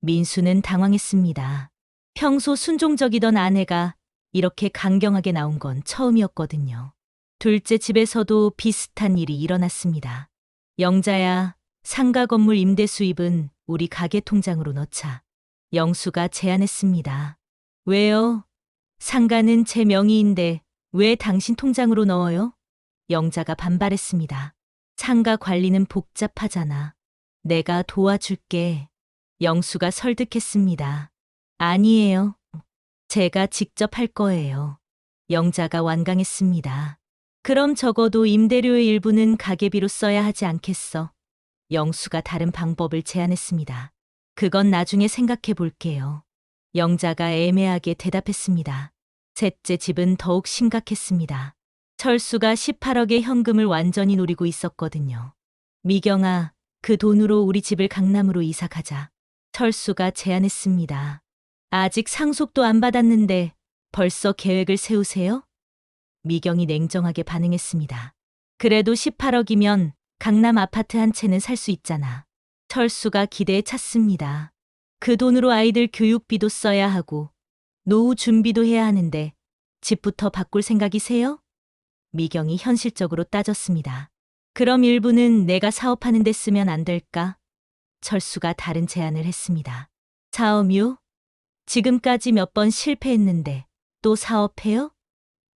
민수는 당황했습니다. 평소 순종적이던 아내가 이렇게 강경하게 나온 건 처음이었거든요. 둘째 집에서도 비슷한 일이 일어났습니다. 영자야, 상가 건물 임대 수입은 우리 가게 통장으로 넣자. 영수가 제안했습니다. 왜요? 상가는 제 명의인데 왜 당신 통장으로 넣어요? 영자가 반발했습니다. 상가 관리는 복잡하잖아. 내가 도와줄게. 영수가 설득했습니다. 아니에요. 제가 직접 할 거예요. 영자가 완강했습니다. 그럼 적어도 임대료의 일부는 가게비로 써야 하지 않겠어? 영수가 다른 방법을 제안했습니다. 그건 나중에 생각해 볼게요. 영자가 애매하게 대답했습니다. 셋째 집은 더욱 심각했습니다. 철수가 18억의 현금을 완전히 노리고 있었거든요. 미경아, 그 돈으로 우리 집을 강남으로 이사 가자. 철수가 제안했습니다. 아직 상속도 안 받았는데 벌써 계획을 세우세요? 미경이 냉정하게 반응했습니다. 그래도 18억이면 강남 아파트 한 채는 살 수 있잖아. 철수가 기대에 찼습니다. 그 돈으로 아이들 교육비도 써야 하고 노후 준비도 해야 하는데 집부터 바꿀 생각이세요? 미경이 현실적으로 따졌습니다. 그럼 일부는 내가 사업하는 데 쓰면 안 될까? 철수가 다른 제안을 했습니다. 사업이요? 지금까지 몇 번 실패했는데 또 사업해요?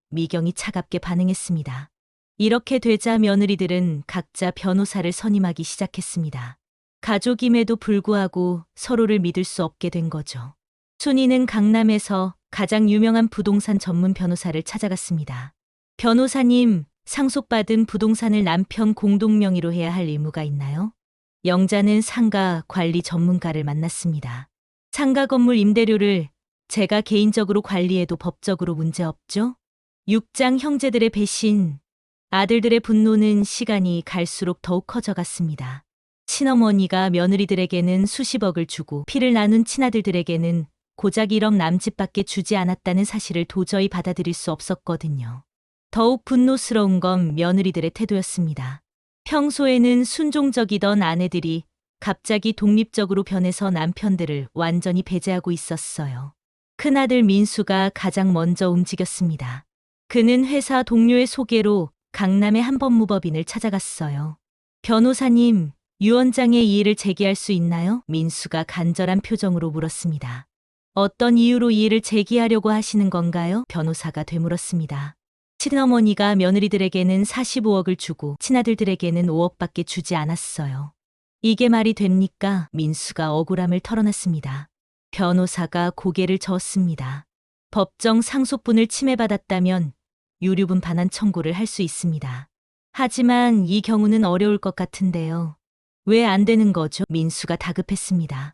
미경이 차갑게 반응했습니다. 이렇게 되자 며느리들은 각자 변호사를 선임하기 시작했습니다. 가족임에도 불구하고 서로를 믿을 수 없게 된 거죠. 순이는 강남에서 가장 유명한 부동산 전문 변호사를 찾아갔습니다. 변호사님, 상속받은 부동산을 남편 공동 명의로 해야 할 의무가 있나요? 영자는 상가 관리 전문가를 만났습니다. 상가 건물 임대료를 제가 개인적으로 관리해도 법적으로 문제 없죠? 육장 형제들의 배신, 아들들의 분노는 시간이 갈수록 더욱 커져갔습니다. 친어머니가 며느리들에게는 수십억을 주고 피를 나눈 친아들들에게는 고작 1억 남짓밖에 주지 않았다는 사실을 도저히 받아들일 수 없었거든요. 더욱 분노스러운 건 며느리들의 태도였습니다. 평소에는 순종적이던 아내들이 갑자기 독립적으로 변해서 남편들을 완전히 배제하고 있었어요. 큰아들 민수가 가장 먼저 움직였습니다. 그는 회사 동료의 소개로 강남의 한 법무법인을 찾아갔어요. 변호사님, 유 원장의 이의를 제기할 수 있나요? 민수가 간절한 표정으로 물었습니다. 어떤 이유로 이의를 제기하려고 하시는 건가요? 변호사가 되물었습니다. 친어머니가 며느리들에게는 45억을 주고 친아들들에게는 5억밖에 주지 않았어요. 이게 말이 됩니까? 민수가 억울함을 털어놨습니다. 변호사가 고개를 저었습니다. 법정 상속분을 침해받았다면 유류분 반환 청구를 할 수 있습니다. 하지만 이 경우는 어려울 것 같은데요. 왜 안 되는 거죠? 민수가 다급했습니다.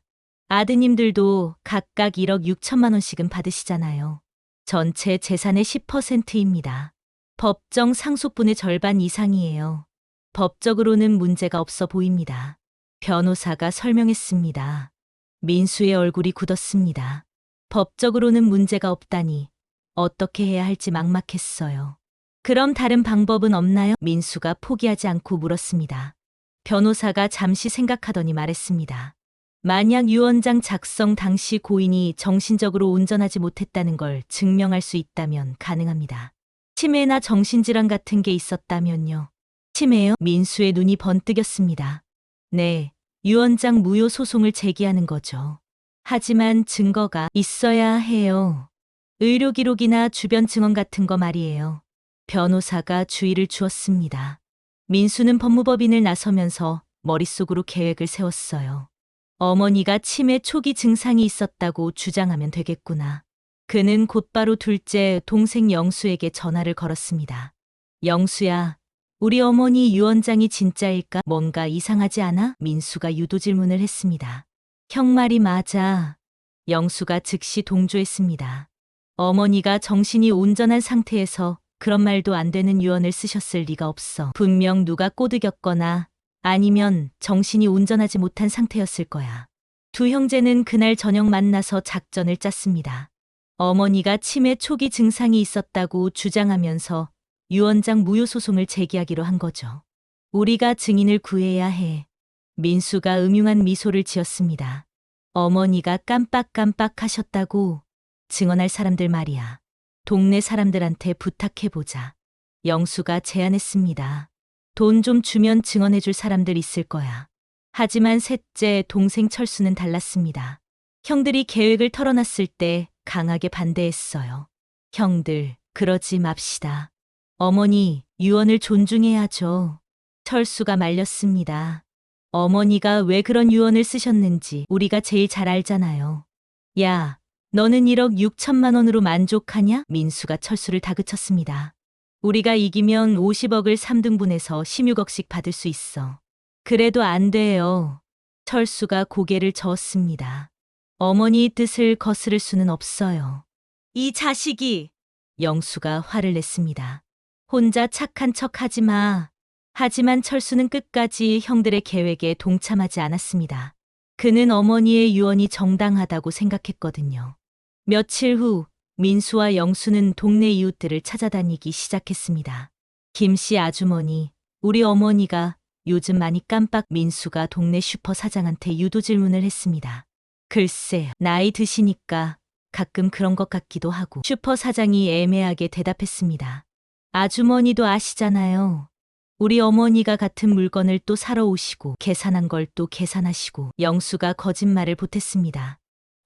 아드님들도 각각 1억 6천만 원씩은 받으시잖아요. 전체 재산의 10%입니다. 법정 상속분의 절반 이상이에요. 법적으로는 문제가 없어 보입니다. 변호사가 설명했습니다. 민수의 얼굴이 굳었습니다. 법적으로는 문제가 없다니 어떻게 해야 할지 막막했어요. 그럼 다른 방법은 없나요? 민수가 포기하지 않고 물었습니다. 변호사가 잠시 생각하더니 말했습니다. 만약 유 원장 작성 당시 고인이 정신적으로 온전하지 못했다는 걸 증명할 수 있다면 가능합니다. 치매나 정신질환 같은 게 있었다면요. 치매요? 민수의 눈이 번뜩였습니다. 네, 유 원장 무효 소송을 제기하는 거죠. 하지만 증거가 있어야 해요. 의료 기록이나 주변 증언 같은 거 말이에요. 변호사가 주의를 주었습니다. 민수는 법무법인을 나서면서 머릿속으로 계획을 세웠어요. 어머니가 치매 초기 증상이 있었다고 주장하면 되겠구나. 그는 곧바로 둘째 동생 영수에게 전화를 걸었습니다. 영수야, 우리 어머니 유 원장이 진짜일까? 뭔가 이상하지 않아? 민수가 유도 질문을 했습니다. 형 말이 맞아. 영수가 즉시 동조했습니다. 어머니가 정신이 온전한 상태에서 그런 말도 안 되는 유언을 쓰셨을 리가 없어. 분명 누가 꼬드겼거나 아니면 정신이 온전하지 못한 상태였을 거야. 두 형제는 그날 저녁 만나서 작전을 짰습니다. 어머니가 치매 초기 증상이 있었다고 주장하면서 유 원장 무효 소송을 제기하기로 한 거죠. 우리가 증인을 구해야 해. 민수가 음흉한 미소를 지었습니다. 어머니가 깜빡깜빡 하셨다고. 증언할 사람들 말이야. 동네 사람들한테 부탁해보자. 영수가 제안했습니다. 돈 좀 주면 증언해줄 사람들 있을 거야. 하지만 셋째 동생 철수는 달랐습니다. 형들이 계획을 털어놨을 때 강하게 반대했어요. 형들, 그러지 맙시다. 어머니, 유언을 존중해야죠. 철수가 말렸습니다. 어머니가 왜 그런 유언을 쓰셨는지 우리가 제일 잘 알잖아요. 야, 너는 1억 6천만 원으로 만족하냐? 민수가 철수를 다그쳤습니다. 우리가 이기면 50억을 3등분해서 16억씩 받을 수 있어. 그래도 안 돼요. 철수가 고개를 저었습니다. 어머니의 뜻을 거스를 수는 없어요. 이 자식이! 영수가 화를 냈습니다. 혼자 착한 척 하지 마. 하지만 철수는 끝까지 형들의 계획에 동참하지 않았습니다. 그는 어머니의 유언이 정당하다고 생각했거든요. 며칠 후 민수와 영수는 동네 이웃들을 찾아다니기 시작했습니다. 김씨 아주머니, 우리 어머니가 요즘 많이 깜빡. 민수가 동네 슈퍼 사장한테 유도 질문을 했습니다. 글쎄, 나이 드시니까 가끔 그런 것 같기도 하고. 슈퍼 사장이 애매하게 대답했습니다. 아주머니도 아시잖아요. 우리 어머니가 같은 물건을 또 사러 오시고 계산한 걸 또 계산하시고. 영수가 거짓말을 보탰습니다.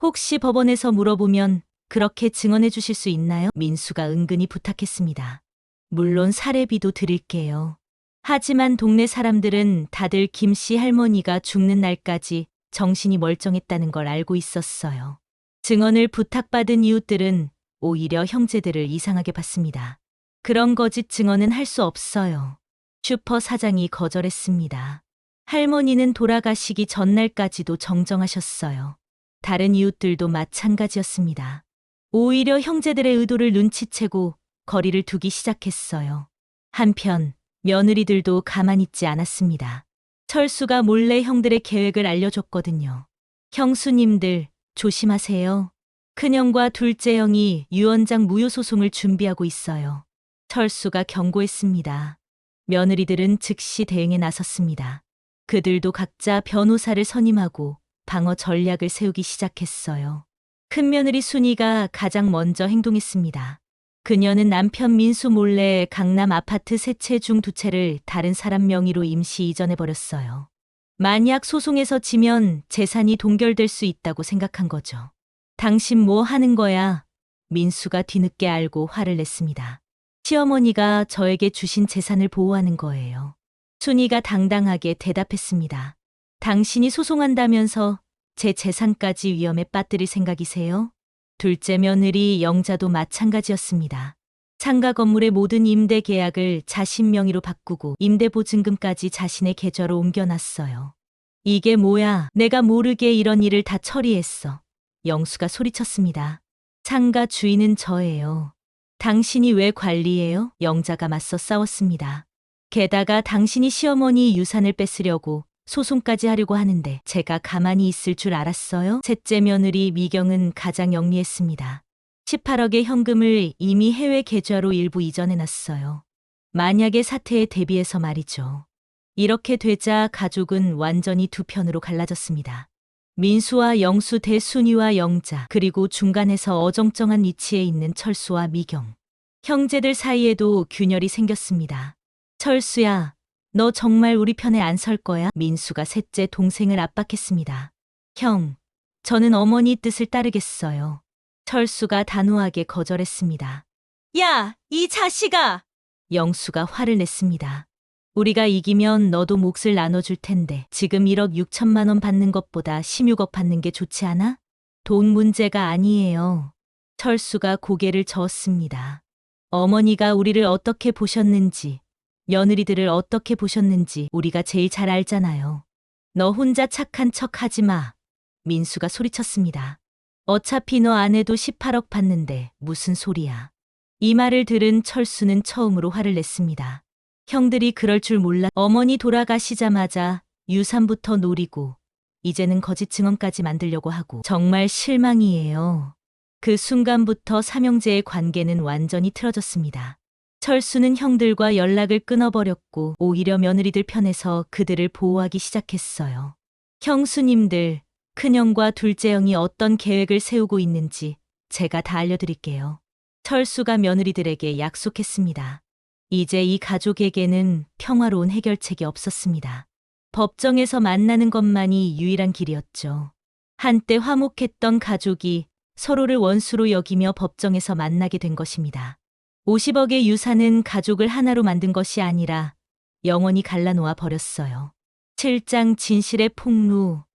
혹시 법원에서 물어보면 그렇게 증언해 주실 수 있나요? 민수가 은근히 부탁했습니다. 물론 사례비도 드릴게요. 하지만 동네 사람들은 다들 김씨 할머니가 죽는 날까지 정신이 멀쩡했다는 걸 알고 있었어요. 증언을 부탁받은 이웃들은 오히려 형제들을 이상하게 봤습니다. 그런 거짓 증언은 할 수 없어요. 슈퍼 사장이 거절했습니다. 할머니는 돌아가시기 전날까지도 정정하셨어요. 다른 이웃들도 마찬가지였습니다. 오히려 형제들의 의도를 눈치채고 거리를 두기 시작했어요. 한편 며느리들도 가만히 있지 않았습니다. 철수가 몰래 형들의 계획을 알려줬거든요. 형수님들 조심하세요. 큰형과 둘째 형이 유언장 무효 소송을 준비하고 있어요. 철수가 경고했습니다. 며느리들은 즉시 대응에 나섰습니다. 그들도 각자 변호사를 선임하고 방어 전략을 세우기 시작했어요. 큰며느리 순이가 가장 먼저 행동했습니다. 그녀는 남편 민수 몰래 강남 아파트 3채 중 2채를 다른 사람 명의로 임시 이전해버렸어요. 만약 소송에서 지면 재산이 동결될 수 있다고 생각한 거죠. 당신 뭐 하는 거야? 민수가 뒤늦게 알고 화를 냈습니다. 시어머니가 저에게 주신 재산을 보호하는 거예요. 순이가 당당하게 대답했습니다. 당신이 소송한다면서 제 재산까지 위험에 빠뜨릴 생각이세요? 둘째 며느리 영자도 마찬가지였습니다. 상가 건물의 모든 임대 계약을 자신 명의로 바꾸고 임대보증금까지 자신의 계좌로 옮겨놨어요. 이게 뭐야? 내가 모르게 이런 일을 다 처리했어. 영수가 소리쳤습니다. 상가 주인은 저예요. 당신이 왜 관리해요? 영자가 맞서 싸웠습니다. 게다가 당신이 시어머니 유산을 뺏으려고 소송까지 하려고 하는데 제가 가만히 있을 줄 알았어요? 셋째 며느리 미경은 가장 영리했습니다. 18억의 현금을 이미 해외 계좌로 일부 이전해놨어요. 만약의 사태에 대비해서 말이죠. 이렇게 되자 가족은 완전히 두 편으로 갈라졌습니다. 민수와 영수 대 순이와 영자, 그리고 중간에서 어정쩡한 위치에 있는 철수와 미경. 형제들 사이에도 균열이 생겼습니다. 철수야, 너 정말 우리 편에 안 설 거야? 민수가 셋째 동생을 압박했습니다. 형, 저는 어머니 뜻을 따르겠어요. 철수가 단호하게 거절했습니다. 야, 이 자식아! 영수가 화를 냈습니다. 우리가 이기면 너도 몫을 나눠줄 텐데 지금 1억 6천만 원 받는 것보다 16억 받는 게 좋지 않아? 돈 문제가 아니에요. 철수가 고개를 저었습니다. 어머니가 우리를 어떻게 보셨는지, 며느리들을 어떻게 보셨는지 우리가 제일 잘 알잖아요. 너 혼자 착한 척 하지 마. 민수가 소리쳤습니다. 어차피 너 아내도 18억 받는데 무슨 소리야. 이 말을 들은 철수는 처음으로 화를 냈습니다. 형들이 그럴 줄 몰라. 어머니 돌아가시자마자 유산부터 노리고 이제는 거짓 증언까지 만들려고 하고 정말 실망이에요. 그 순간부터 삼형제의 관계는 완전히 틀어졌습니다. 철수는 형들과 연락을 끊어버렸고 오히려 며느리들 편에서 그들을 보호하기 시작했어요. 형수님들, 큰형과 둘째 형이 어떤 계획을 세우고 있는지 제가 다 알려드릴게요. 철수가 며느리들에게 약속했습니다. 이제 이 가족에게는 평화로운 해결책이 없었습니다. 법정에서 만나는 것만이 유일한 길이었죠. 한때 화목했던 가족이 서로를 원수로 여기며 법정에서 만나게 된 것입니다. 50억의 유산은 가족을 하나로 만든 것이 아니라 영원히 갈라놓아 버렸어요. 7장 진실의 폭로.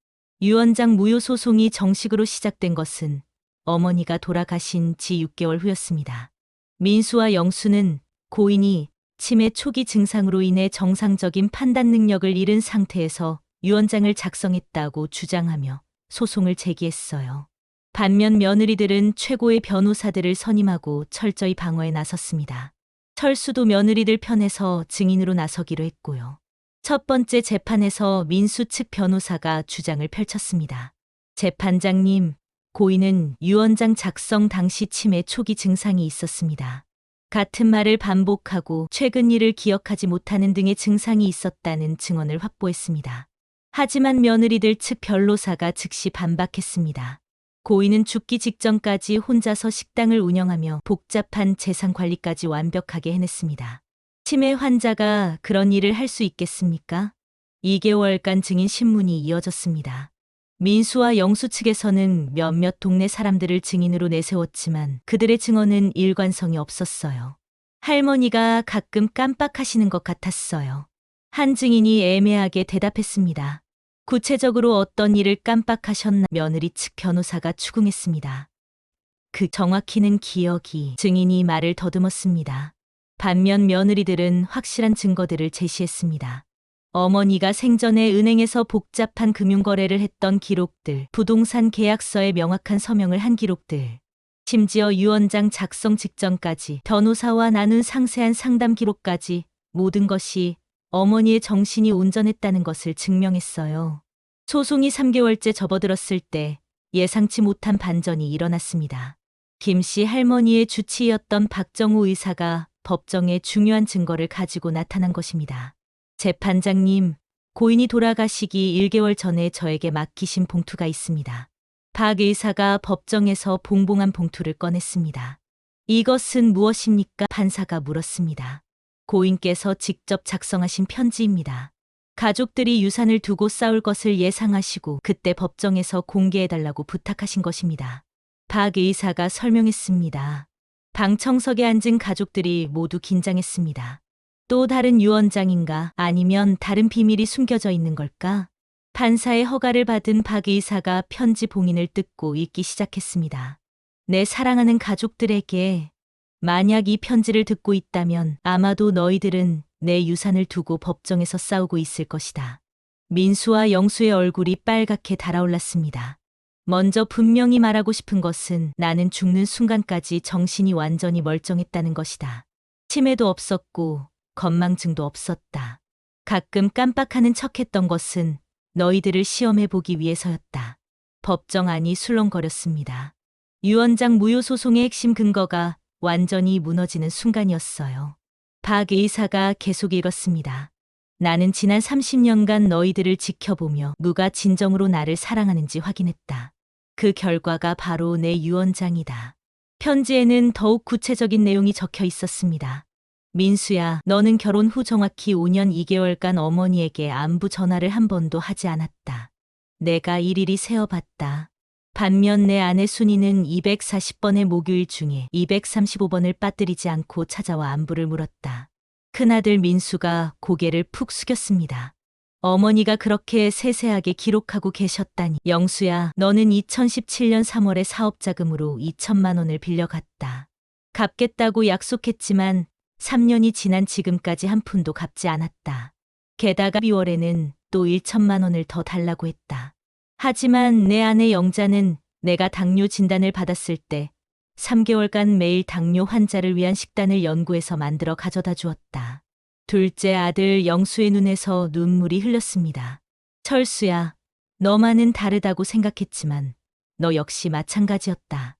유언장 무효 소송이 정식으로 시작된 것은 어머니가 돌아가신 지 6개월 후였습니다. 민수와 영수는 고인이 치매 초기 증상으로 인해 정상적인 판단 능력을 잃은 상태에서 유언장을 작성했다고 주장하며 소송을 제기했어요. 반면 며느리들은 최고의 변호사들을 선임하고 철저히 방어에 나섰습니다. 철수도 며느리들 편에서 증인으로 나서기로 했고요. 첫 번째 재판에서 민수 측 변호사가 주장을 펼쳤습니다. 재판장님, 고인은 유언장 작성 당시 치매 초기 증상이 있었습니다. 같은 말을 반복하고 최근 일을 기억하지 못하는 등의 증상이 있었다는 증언을 확보했습니다. 하지만 며느리들 측 변호사가 즉시 반박했습니다. 고인은 죽기 직전까지 혼자서 식당을 운영하며 복잡한 재산 관리까지 완벽하게 해냈습니다. 치매 환자가 그런 일을 할 수 있겠습니까? 2개월간 증인 신문이 이어졌습니다. 민수와 영수 측에서는 몇몇 동네 사람들을 증인으로 내세웠지만 그들의 증언은 일관성이 없었어요. 할머니가 가끔 깜빡하시는 것 같았어요. 한 증인이 애매하게 대답했습니다. 구체적으로 어떤 일을 깜빡하셨나 며느리 측 변호사가 추궁했습니다. 정확히는 기억이 증인이 말을 더듬었습니다. 반면 며느리들은 확실한 증거들을 제시했습니다. 어머니가 생전에 은행에서 복잡한 금융거래를 했던 기록들, 부동산 계약서에 명확한 서명을 한 기록들, 심지어 유언장 작성 직전까지 변호사와 나눈 상세한 상담 기록까지 모든 것이 어머니의 정신이 온전했다는 것을 증명했어요. 소송이 3개월째 접어들었을 때 예상치 못한 반전이 일어났습니다. 김 씨 할머니의 주치의였던 박정우 의사가 법정에 중요한 증거를 가지고 나타난 것입니다. 재판장님, 고인이 돌아가시기 1개월 전에 저에게 맡기신 봉투가 있습니다. 박 의사가 법정에서 봉봉한 봉투를 꺼냈습니다. 이것은 무엇입니까? 판사가 물었습니다. 고인께서 직접 작성하신 편지입니다. 가족들이 유산을 두고 싸울 것을 예상하시고 그때 법정에서 공개해달라고 부탁하신 것입니다. 박 의사가 설명했습니다. 방청석에 앉은 가족들이 모두 긴장했습니다. 또 다른 유언장인가 아니면 다른 비밀이 숨겨져 있는 걸까? 판사의 허가를 받은 박 의사가 편지 봉인을 뜯고 읽기 시작했습니다. 내 사랑하는 가족들에게 만약 이 편지를 듣고 있다면 아마도 너희들은 내 유산을 두고 법정에서 싸우고 있을 것이다. 민수와 영수의 얼굴이 빨갛게 달아올랐습니다. 먼저 분명히 말하고 싶은 것은 나는 죽는 순간까지 정신이 완전히 멀쩡했다는 것이다. 치매도 없었고 건망증도 없었다. 가끔 깜빡하는 척했던 것은 너희들을 시험해보기 위해서였다. 법정 안이 술렁거렸습니다. 유언장 무효 소송의 핵심 근거가 완전히 무너지는 순간이었어요. 박 의사가 계속 읽었습니다. 나는 지난 30년간 너희들을 지켜보며 누가 진정으로 나를 사랑하는지 확인했다. 그 결과가 바로 내 유언장이다. 편지에는 더욱 구체적인 내용이 적혀 있었습니다. 민수야, 너는 결혼 후 정확히 5년 2개월간 어머니에게 안부 전화를 한 번도 하지 않았다. 내가 일일이 세어봤다. 반면 내 아내 순이는 240번의 목요일 중에 235번을 빠뜨리지 않고 찾아와 안부를 물었다. 큰아들 민수가 고개를 푹 숙였습니다. 어머니가 그렇게 세세하게 기록하고 계셨다니. 영수야, 너는 2017년 3월에 사업자금으로 2천만 원을 빌려갔다. 갚겠다고 약속했지만 3년이 지난 지금까지 한 푼도 갚지 않았다. 게다가 12월에는 또 1천만 원을 더 달라고 했다. 하지만 내 아내 영자는 내가 당뇨 진단을 받았을 때 3개월간 매일 당뇨 환자를 위한 식단을 연구해서 만들어 가져다 주었다. 둘째 아들 영수의 눈에서 눈물이 흘렀습니다. 철수야, 너만은 다르다고 생각했지만 너 역시 마찬가지였다.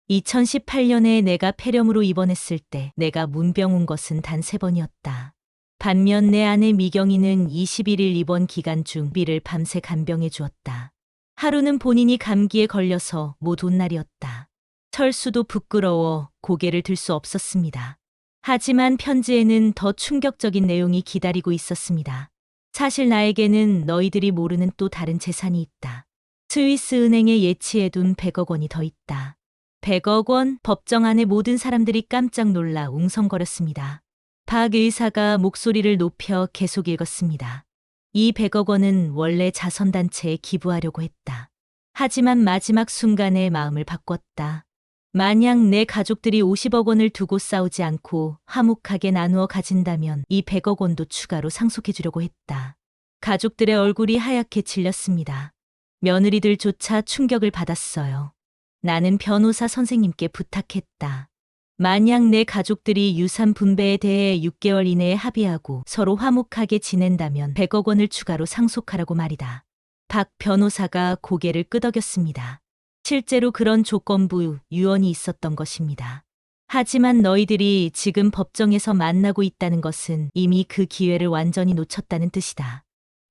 2018년에 내가 폐렴으로 입원했을 때 내가 문병 온 것은 단 3번이었다. 반면 내 아내 미경이는 21일 입원 기간 중 비를 밤새 간병해 주었다. 하루는 본인이 감기에 걸려서 못 온 날이었다. 철수도 부끄러워 고개를 들 수 없었습니다. 하지만 편지에는 더 충격적인 내용이 기다리고 있었습니다. 사실 나에게는 너희들이 모르는 또 다른 재산이 있다. 스위스 은행에 예치해둔 100억 원이 더 있다. 100억 원? 법정 안의 모든 사람들이 깜짝 놀라 웅성거렸습니다. 박 의사가 목소리를 높여 계속 읽었습니다. 이 100억 원은 원래 자선단체에 기부하려고 했다. 하지만 마지막 순간에 마음을 바꿨다. 만약 내 가족들이 50억 원을 두고 싸우지 않고 화목하게 나누어 가진다면 이 100억 원도 추가로 상속해 주려고 했다. 가족들의 얼굴이 하얗게 질렸습니다. 며느리들조차 충격을 받았어요. 나는 변호사 선생님께 부탁했다. 만약 내 가족들이 유산 분배에 대해 6개월 이내에 합의하고 서로 화목하게 지낸다면 100억 원을 추가로 상속하라고 말이다. 박 변호사가 고개를 끄덕였습니다. 실제로 그런 조건부 유언이 있었던 것입니다. 하지만 너희들이 지금 법정에서 만나고 있다는 것은 이미 그 기회를 완전히 놓쳤다는 뜻이다.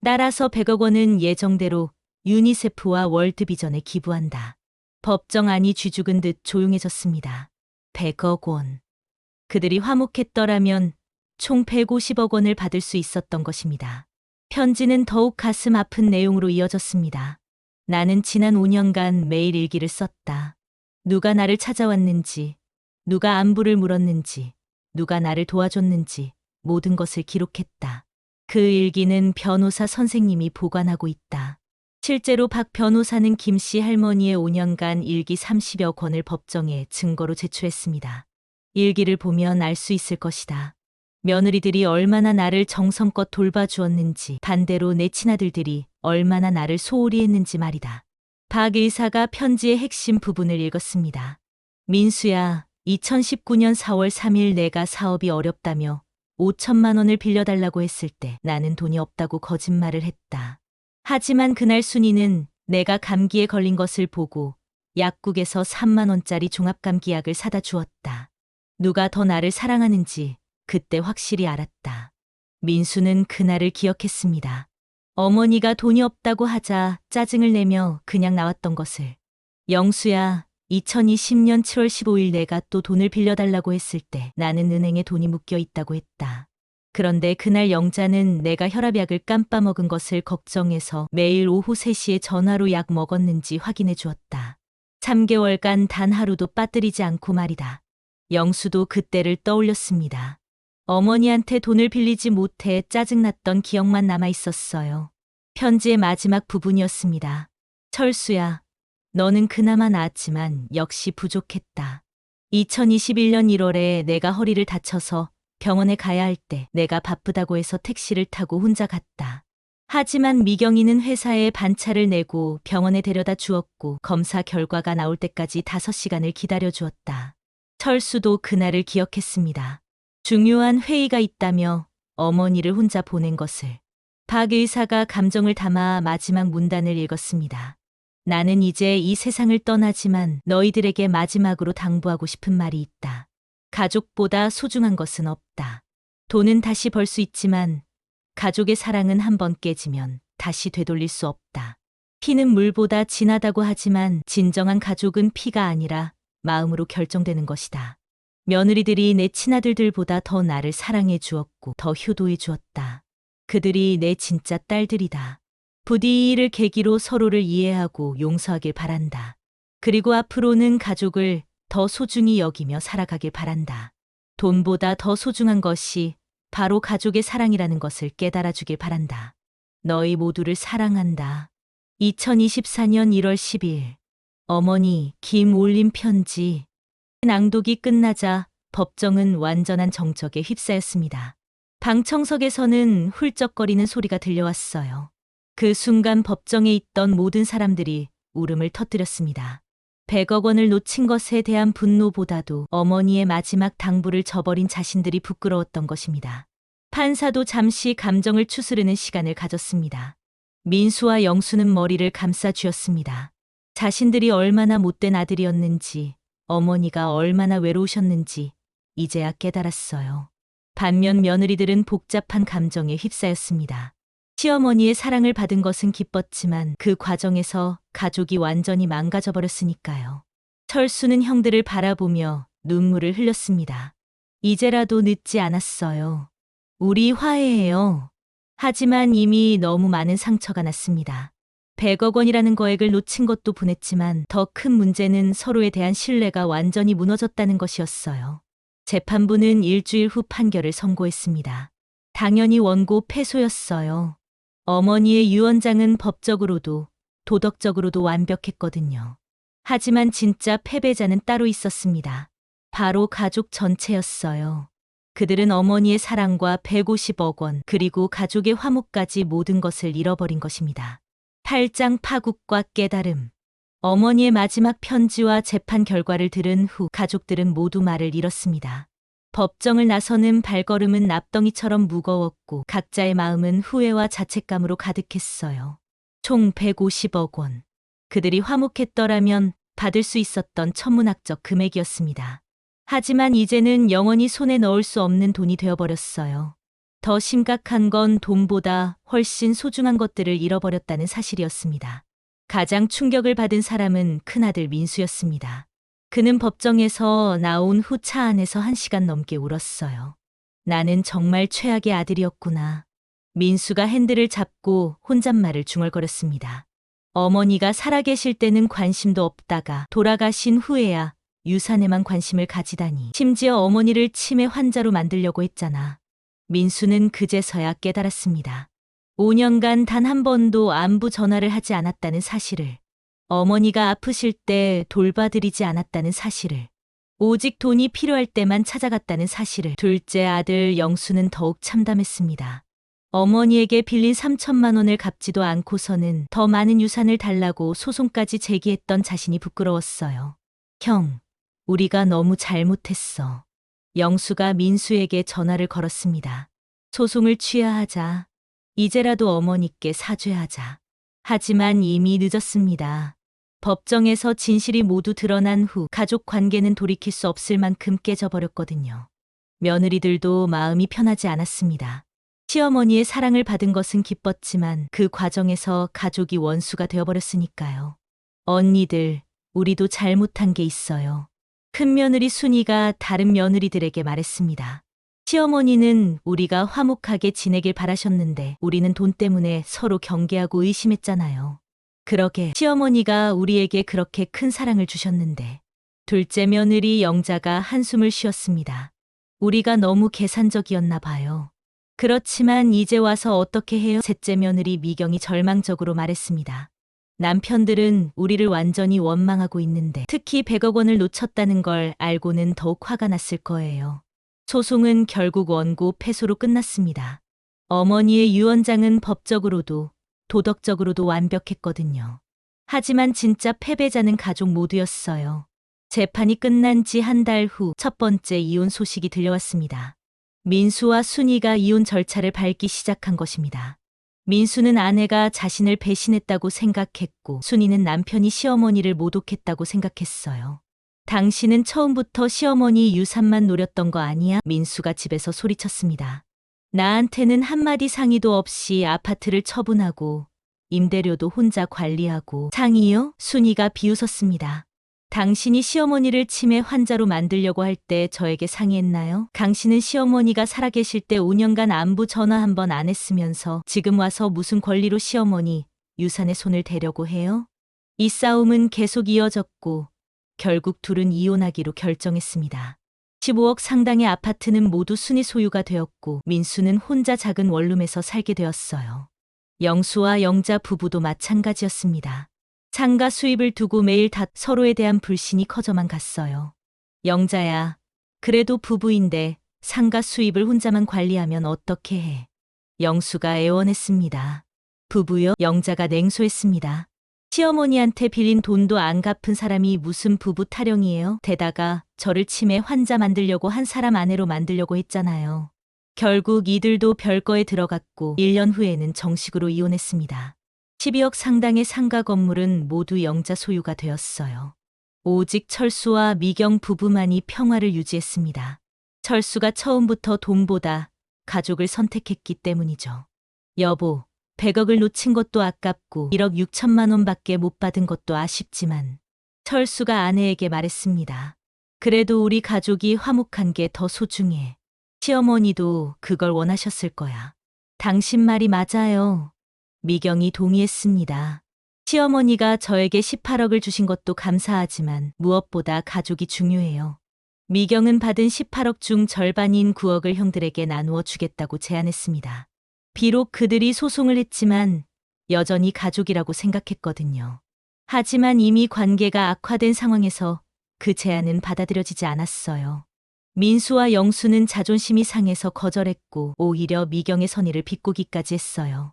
따라서 100억 원은 예정대로 유니세프와 월드비전에 기부한다. 법정안이 쥐죽은 듯 조용해졌습니다. 100억 원. 그들이 화목했더라면 총 150억 원을 받을 수 있었던 것입니다. 편지는 더욱 가슴 아픈 내용으로 이어졌습니다. 나는 지난 5년간 매일 일기를 썼다. 누가 나를 찾아왔는지, 누가 안부를 물었는지, 누가 나를 도와줬는지 모든 것을 기록했다. 그 일기는 변호사 선생님이 보관하고 있다. 실제로 박 변호사는 김 씨 할머니의 5년간 일기 30여 권을 법정에 증거로 제출했습니다. 일기를 보면 알 수 있을 것이다. 며느리들이 얼마나 나를 정성껏 돌봐주었는지, 반대로 내 친아들들이 얼마나 나를 소홀히 했는지 말이다. 박 의사가 편지의 핵심 부분을 읽었습니다. 민수야, 2019년 4월 3일 내가 사업이 어렵다며 5천만 원을 빌려달라고 했을 때 나는 돈이 없다고 거짓말을 했다. 하지만 그날 순이는 내가 감기에 걸린 것을 보고 약국에서 3만 원짜리 종합감기약을 사다 주었다. 누가 더 나를 사랑하는지 그때 확실히 알았다. 민수는 그날을 기억했습니다. 어머니가 돈이 없다고 하자 짜증을 내며 그냥 나왔던 것을. 영수야, 2020년 7월 15일 내가 또 돈을 빌려달라고 했을 때 나는 은행에 돈이 묶여 있다고 했다. 그런데 그날 영자는 내가 혈압약을 깜빠먹은 것을 걱정해서 매일 오후 3시에 전화로 약 먹었는지 확인해 주었다. 3개월간 단 하루도 빠뜨리지 않고 말이다. 영수도 그때를 떠올렸습니다. 어머니한테 돈을 빌리지 못해 짜증났던 기억만 남아 있었어요. 편지의 마지막 부분이었습니다. 철수야, 너는 그나마 나았지만 역시 부족했다. 2021년 1월에 내가 허리를 다쳐서 병원에 가야 할 때 내가 바쁘다고 해서 택시를 타고 혼자 갔다. 하지만 미경이는 회사에 반차를 내고 병원에 데려다 주었고 검사 결과가 나올 때까지 5시간을 기다려 주었다. 철수도 그날을 기억했습니다. 중요한 회의가 있다며 어머니를 혼자 보낸 것을. 박 의사가 감정을 담아 마지막 문단을 읽었습니다. 나는 이제 이 세상을 떠나지만 너희들에게 마지막으로 당부하고 싶은 말이 있다. 가족보다 소중한 것은 없다. 돈은 다시 벌 수 있지만 가족의 사랑은 한번 깨지면 다시 되돌릴 수 없다. 피는 물보다 진하다고 하지만 진정한 가족은 피가 아니라 마음으로 결정되는 것이다. 며느리들이 내 친아들들보다 더 나를 사랑해 주었고 더 효도해 주었다. 그들이 내 진짜 딸들이다. 부디 이를 계기로 서로를 이해하고 용서하길 바란다. 그리고 앞으로는 가족을 더 소중히 여기며 살아가길 바란다. 돈보다 더 소중한 것이 바로 가족의 사랑이라는 것을 깨달아 주길 바란다. 너희 모두를 사랑한다. 2024년 1월 10일 어머니 김올림 편지. 낭독이 끝나자 법정은 완전한 정적에 휩싸였습니다. 방청석에서는 훌쩍거리는 소리가 들려왔어요. 그 순간 법정에 있던 모든 사람들이 울음을 터뜨렸습니다. 100억 원을 놓친 것에 대한 분노보다도 어머니의 마지막 당부를 저버린 자신들이 부끄러웠던 것입니다. 판사도 잠시 감정을 추스르는 시간을 가졌습니다. 민수와 영수는 머리를 감싸 쥐었습니다. 자신들이 얼마나 못된 아들이었는지, 어머니가 얼마나 외로우셨는지 이제야 깨달았어요. 반면 며느리들은 복잡한 감정에 휩싸였습니다. 시어머니의 사랑을 받은 것은 기뻤지만 그 과정에서 가족이 완전히 망가져버렸으니까요. 철수는 형들을 바라보며 눈물을 흘렸습니다. 이제라도 늦지 않았어요. 우리 화해해요. 하지만 이미 너무 많은 상처가 났습니다. 100억 원이라는 거액을 놓친 것도 분했지만 더 큰 문제는 서로에 대한 신뢰가 완전히 무너졌다는 것이었어요. 재판부는 일주일 후 판결을 선고했습니다. 당연히 원고 패소였어요. 어머니의 유언장은 법적으로도 도덕적으로도 완벽했거든요. 하지만 진짜 패배자는 따로 있었습니다. 바로 가족 전체였어요. 그들은 어머니의 사랑과 150억 원 그리고 가족의 화목까지 모든 것을 잃어버린 것입니다. 8장 파국과 깨달음. 어머니의 마지막 편지와 재판 결과를 들은 후 가족들은 모두 말을 잃었습니다. 법정을 나서는 발걸음은 납덩이처럼 무거웠고 각자의 마음은 후회와 자책감으로 가득했어요. 총 150억 원. 그들이 화목했더라면 받을 수 있었던 천문학적 금액이었습니다. 하지만 이제는 영원히 손에 넣을 수 없는 돈이 되어버렸어요. 더 심각한 건 돈보다 훨씬 소중한 것들을 잃어버렸다는 사실이었습니다. 가장 충격을 받은 사람은 큰아들 민수였습니다. 그는 법정에서 나온 후 차 안에서 1시간 넘게 울었어요. 나는 정말 최악의 아들이었구나. 민수가 핸들을 잡고 혼잣말을 중얼거렸습니다. 어머니가 살아계실 때는 관심도 없다가 돌아가신 후에야 유산에만 관심을 가지다니. 심지어 어머니를 치매 환자로 만들려고 했잖아. 민수는 그제서야 깨달았습니다. 5년간 단 한 번도 안부 전화를 하지 않았다는 사실을. 어머니가 아프실 때 돌봐드리지 않았다는 사실을. 오직 돈이 필요할 때만 찾아갔다는 사실을. 둘째 아들 영수는 더욱 참담했습니다. 어머니에게 빌린 3천만 원을 갚지도 않고서는 더 많은 유산을 달라고 소송까지 제기했던 자신이 부끄러웠어요. 형, 우리가 너무 잘못했어. 영수가 민수에게 전화를 걸었습니다. 소송을 취하하자. 이제라도 어머니께 사죄하자. 하지만 이미 늦었습니다. 법정에서 진실이 모두 드러난 후 가족 관계는 돌이킬 수 없을 만큼 깨져버렸거든요. 며느리들도 마음이 편하지 않았습니다. 시어머니의 사랑을 받은 것은 기뻤지만 그 과정에서 가족이 원수가 되어버렸으니까요. 언니들, 우리도 잘못한 게 있어요. 큰며느리 순이가 다른 며느리들에게 말했습니다. 시어머니는 우리가 화목하게 지내길 바라셨는데 우리는 돈 때문에 서로 경계하고 의심했잖아요. 그러게 시어머니가 우리에게 그렇게 큰 사랑을 주셨는데. 둘째 며느리 영자가 한숨을 쉬었습니다. 우리가 너무 계산적이었나 봐요. 그렇지만 이제 와서 어떻게 해요? 셋째 며느리 미경이 절망적으로 말했습니다. 남편들은 우리를 완전히 원망하고 있는데 특히 100억 원을 놓쳤다는 걸 알고는 더욱 화가 났을 거예요. 소송은 결국 원고 패소로 끝났습니다. 어머니의 유언장은 법적으로도 도덕적으로도 완벽했거든요. 하지만 진짜 패배자는 가족 모두였어요. 재판이 끝난 지 한 달 후 첫 번째 이혼 소식이 들려왔습니다. 민수와 순이가 이혼 절차를 밟기 시작한 것입니다. 민수는 아내가 자신을 배신했다고 생각했고 순이는 남편이 시어머니를 모독했다고 생각했어요. 당신은 처음부터 시어머니 유산만 노렸던 거 아니야? 민수가 집에서 소리쳤습니다. 나한테는 한마디 상의도 없이 아파트를 처분하고 임대료도 혼자 관리하고. 상의요? 순이가 비웃었습니다. 당신이 시어머니를 치매 환자로 만들려고 할 때 저에게 상의했나요? 당신은 시어머니가 살아계실 때 5년간 안부 전화 한 번 안 했으면서 지금 와서 무슨 권리로 시어머니 유산에 손을 대려고 해요? 이 싸움은 계속 이어졌고 결국 둘은 이혼하기로 결정했습니다. 15억 상당의 아파트는 모두 순이 소유가 되었고 민수는 혼자 작은 원룸에서 살게 되었어요. 영수와 영자 부부도 마찬가지였습니다. 상가 수입을 두고 매일 서로에 대한 불신이 커져만 갔어요. 영자야, 그래도 부부인데 상가 수입을 혼자만 관리하면 어떻게 해? 영수가 애원했습니다. 부부요? 영자가 냉소했습니다. 시어머니한테 빌린 돈도 안 갚은 사람이 무슨 부부 타령이에요? 게다가 저를 치매 환자 만들려고 한 사람 아내로 만들려고 했잖아요. 결국 이들도 별거에 들어갔고 1년 후에는 정식으로 이혼했습니다. 12억 상당의 상가 건물은 모두 영자 소유가 되었어요. 오직 철수와 미경 부부만이 평화를 유지했습니다. 철수가 처음부터 돈보다 가족을 선택했기 때문이죠. 여보, 100억을 놓친 것도 아깝고 1억 6천만 원밖에 못 받은 것도 아쉽지만 철수가 아내에게 말했습니다. 그래도 우리 가족이 화목한 게 더 소중해. 시어머니도 그걸 원하셨을 거야. 당신 말이 맞아요. 미경이 동의했습니다. 시어머니가 저에게 18억을 주신 것도 감사하지만 무엇보다 가족이 중요해요. 미경은 받은 18억 중 절반인 9억을 형들에게 나누어 주겠다고 제안했습니다. 비록 그들이 소송을 했지만 여전히 가족이라고 생각했거든요. 하지만 이미 관계가 악화된 상황에서 그 제안은 받아들여지지 않았어요. 민수와 영수는 자존심이 상해서 거절했고 오히려 미경의 선의를 비꼬기까지 했어요.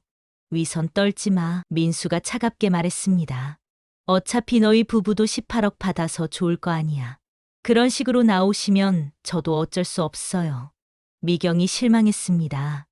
위선 떨지 마, 민수가 차갑게 말했습니다. 어차피 너희 부부도 18억 받아서 좋을 거 아니야. 그런 식으로 나오시면 저도 어쩔 수 없어요. 미경이 실망했습니다.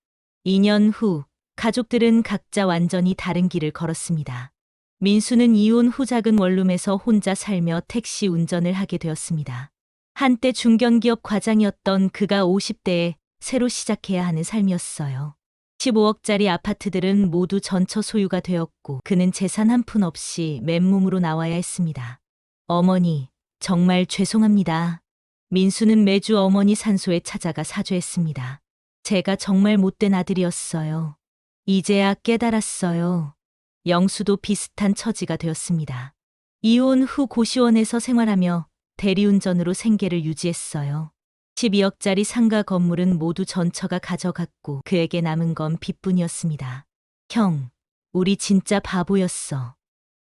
2년 후 가족들은 각자 완전히 다른 길을 걸었습니다. 민수는 이혼 후 작은 원룸에서 혼자 살며 택시 운전을 하게 되었습니다. 한때 중견기업 과장이었던 그가 50대에 새로 시작해야 하는 삶이었어요. 15억짜리 아파트들은 모두 전처 소유가 되었고 그는 재산 한 푼 없이 맨몸으로 나와야 했습니다. 어머니, 정말 죄송합니다. 민수는 매주 어머니 산소에 찾아가 사죄했습니다. 제가 정말 못된 아들이었어요. 이제야 깨달았어요. 영수도 비슷한 처지가 되었습니다. 이혼 후 고시원에서 생활하며 대리운전으로 생계를 유지했어요. 12억짜리 상가 건물은 모두 전처가 가져갔고 그에게 남은 건 빚뿐이었습니다. 형, 우리 진짜 바보였어.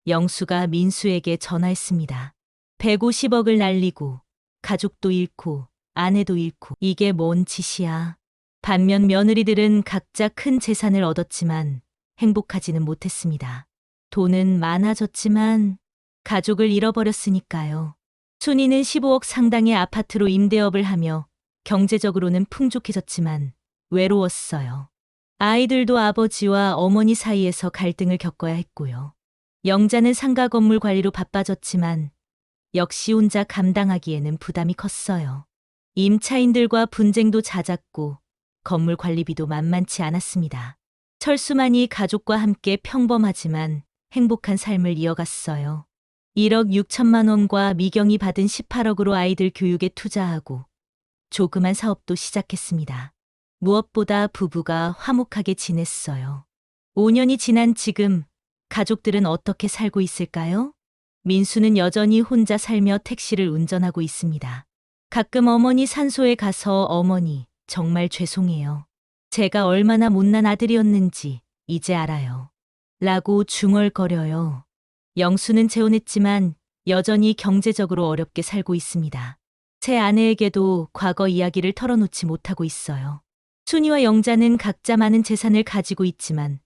영수가 민수에게 전화했습니다. 150억을 날리고 가족도 잃고 아내도 잃고 이게 뭔 짓이야. 반면 며느리들은 각자 큰 재산을 얻었지만 행복하지는 못했습니다. 돈은 많아졌지만 가족을 잃어버렸으니까요. 순이는 15억 상당의 아파트로 임대업을 하며 경제적으로는 풍족해졌지만 외로웠어요. 아이들도 아버지와 어머니 사이에서 갈등을 겪어야 했고요. 영자는 상가 건물 관리로 바빠졌지만 역시 혼자 감당하기에는 부담이 컸어요. 임차인들과 분쟁도 잦았고 건물 관리비도 만만치 않았습니다. 철수만이 가족과 함께 평범하지만 행복한 삶을 이어갔어요. 1억 6천만 원과 미경이 받은 18억으로 아이들 교육에 투자하고 조그만 사업도 시작했습니다. 무엇보다 부부가 화목하게 지냈어요. 5년이 지난 지금 가족들은 어떻게 살고 있을까요? 민수는 여전히 혼자 살며 택시를 운전하고 있습니다. 가끔 어머니 산소에 가서 어머니, 정말 죄송해요. 제가 얼마나 못난 아들이었는지 이제 알아요. 라고 중얼거려요. 영수는 재혼했지만 여전히 경제적으로 어렵게 살고 있습니다. 새 아내에게도 과거 이야기를 털어놓지 못하고 있어요. 순이와 영자는 각자 많은 재산을 가지고 있지만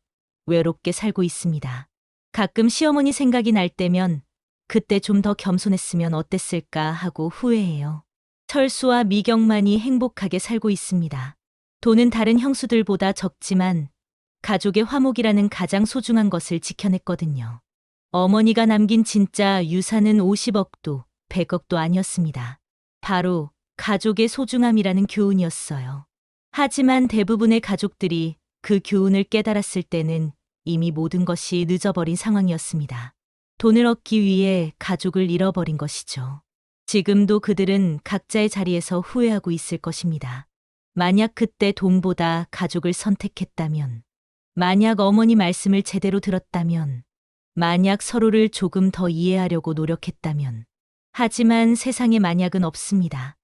외롭게 살고 있습니다. 가끔 시어머니 생각이 날 때면 그때 좀 더 겸손했으면 어땠을까 하고 후회해요. 철수와 미경만이 행복하게 살고 있습니다. 돈은 다른 형수들보다 적지만 가족의 화목이라는 가장 소중한 것을 지켜냈거든요. 어머니가 남긴 진짜 유산은 50억도 100억도 아니었습니다. 바로 가족의 소중함이라는 교훈이었어요. 하지만 대부분의 가족들이 그 교훈을 깨달았을 때는 이미 모든 것이 늦어버린 상황이었습니다. 돈을 얻기 위해 가족을 잃어버린 것이죠. 지금도 그들은 각자의 자리에서 후회하고 있을 것입니다. 만약 그때 돈보다 가족을 선택했다면, 만약 어머니 말씀을 제대로 들었다면, 만약 서로를 조금 더 이해하려고 노력했다면. 하지만 세상에 만약은 없습니다.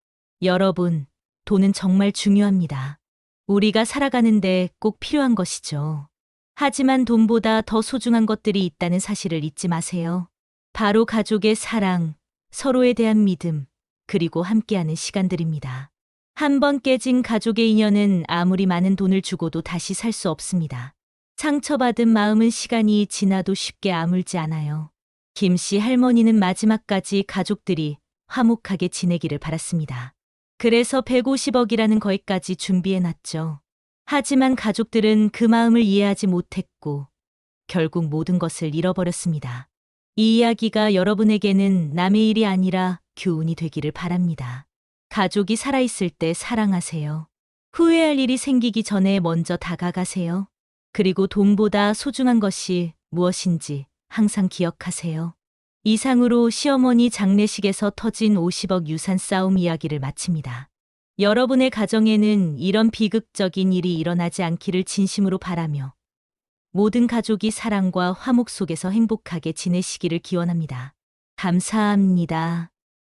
여러분, 돈은 정말 중요합니다. 우리가 살아가는데 꼭 필요한 것이죠. 하지만 돈보다 더 소중한 것들이 있다는 사실을 잊지 마세요. 바로 가족의 사랑, 서로에 대한 믿음, 그리고 함께하는 시간들입니다. 한 번 깨진 가족의 인연은 아무리 많은 돈을 주고도 다시 살 수 없습니다. 상처받은 마음은 시간이 지나도 쉽게 아물지 않아요. 김씨 할머니는 마지막까지 가족들이 화목하게 지내기를 바랐습니다. 그래서 150억이라는 거액까지 준비해놨죠. 하지만 가족들은 그 마음을 이해하지 못했고 결국 모든 것을 잃어버렸습니다. 이 이야기가 여러분에게는 남의 일이 아니라 교훈이 되기를 바랍니다. 가족이 살아있을 때 사랑하세요. 후회할 일이 생기기 전에 먼저 다가가세요. 그리고 돈보다 소중한 것이 무엇인지 항상 기억하세요. 이상으로 시어머니 장례식에서 터진 50억 유산 싸움 이야기를 마칩니다. 여러분의 가정에는 이런 비극적인 일이 일어나지 않기를 진심으로 바라며 모든 가족이 사랑과 화목 속에서 행복하게 지내시기를 기원합니다. 감사합니다.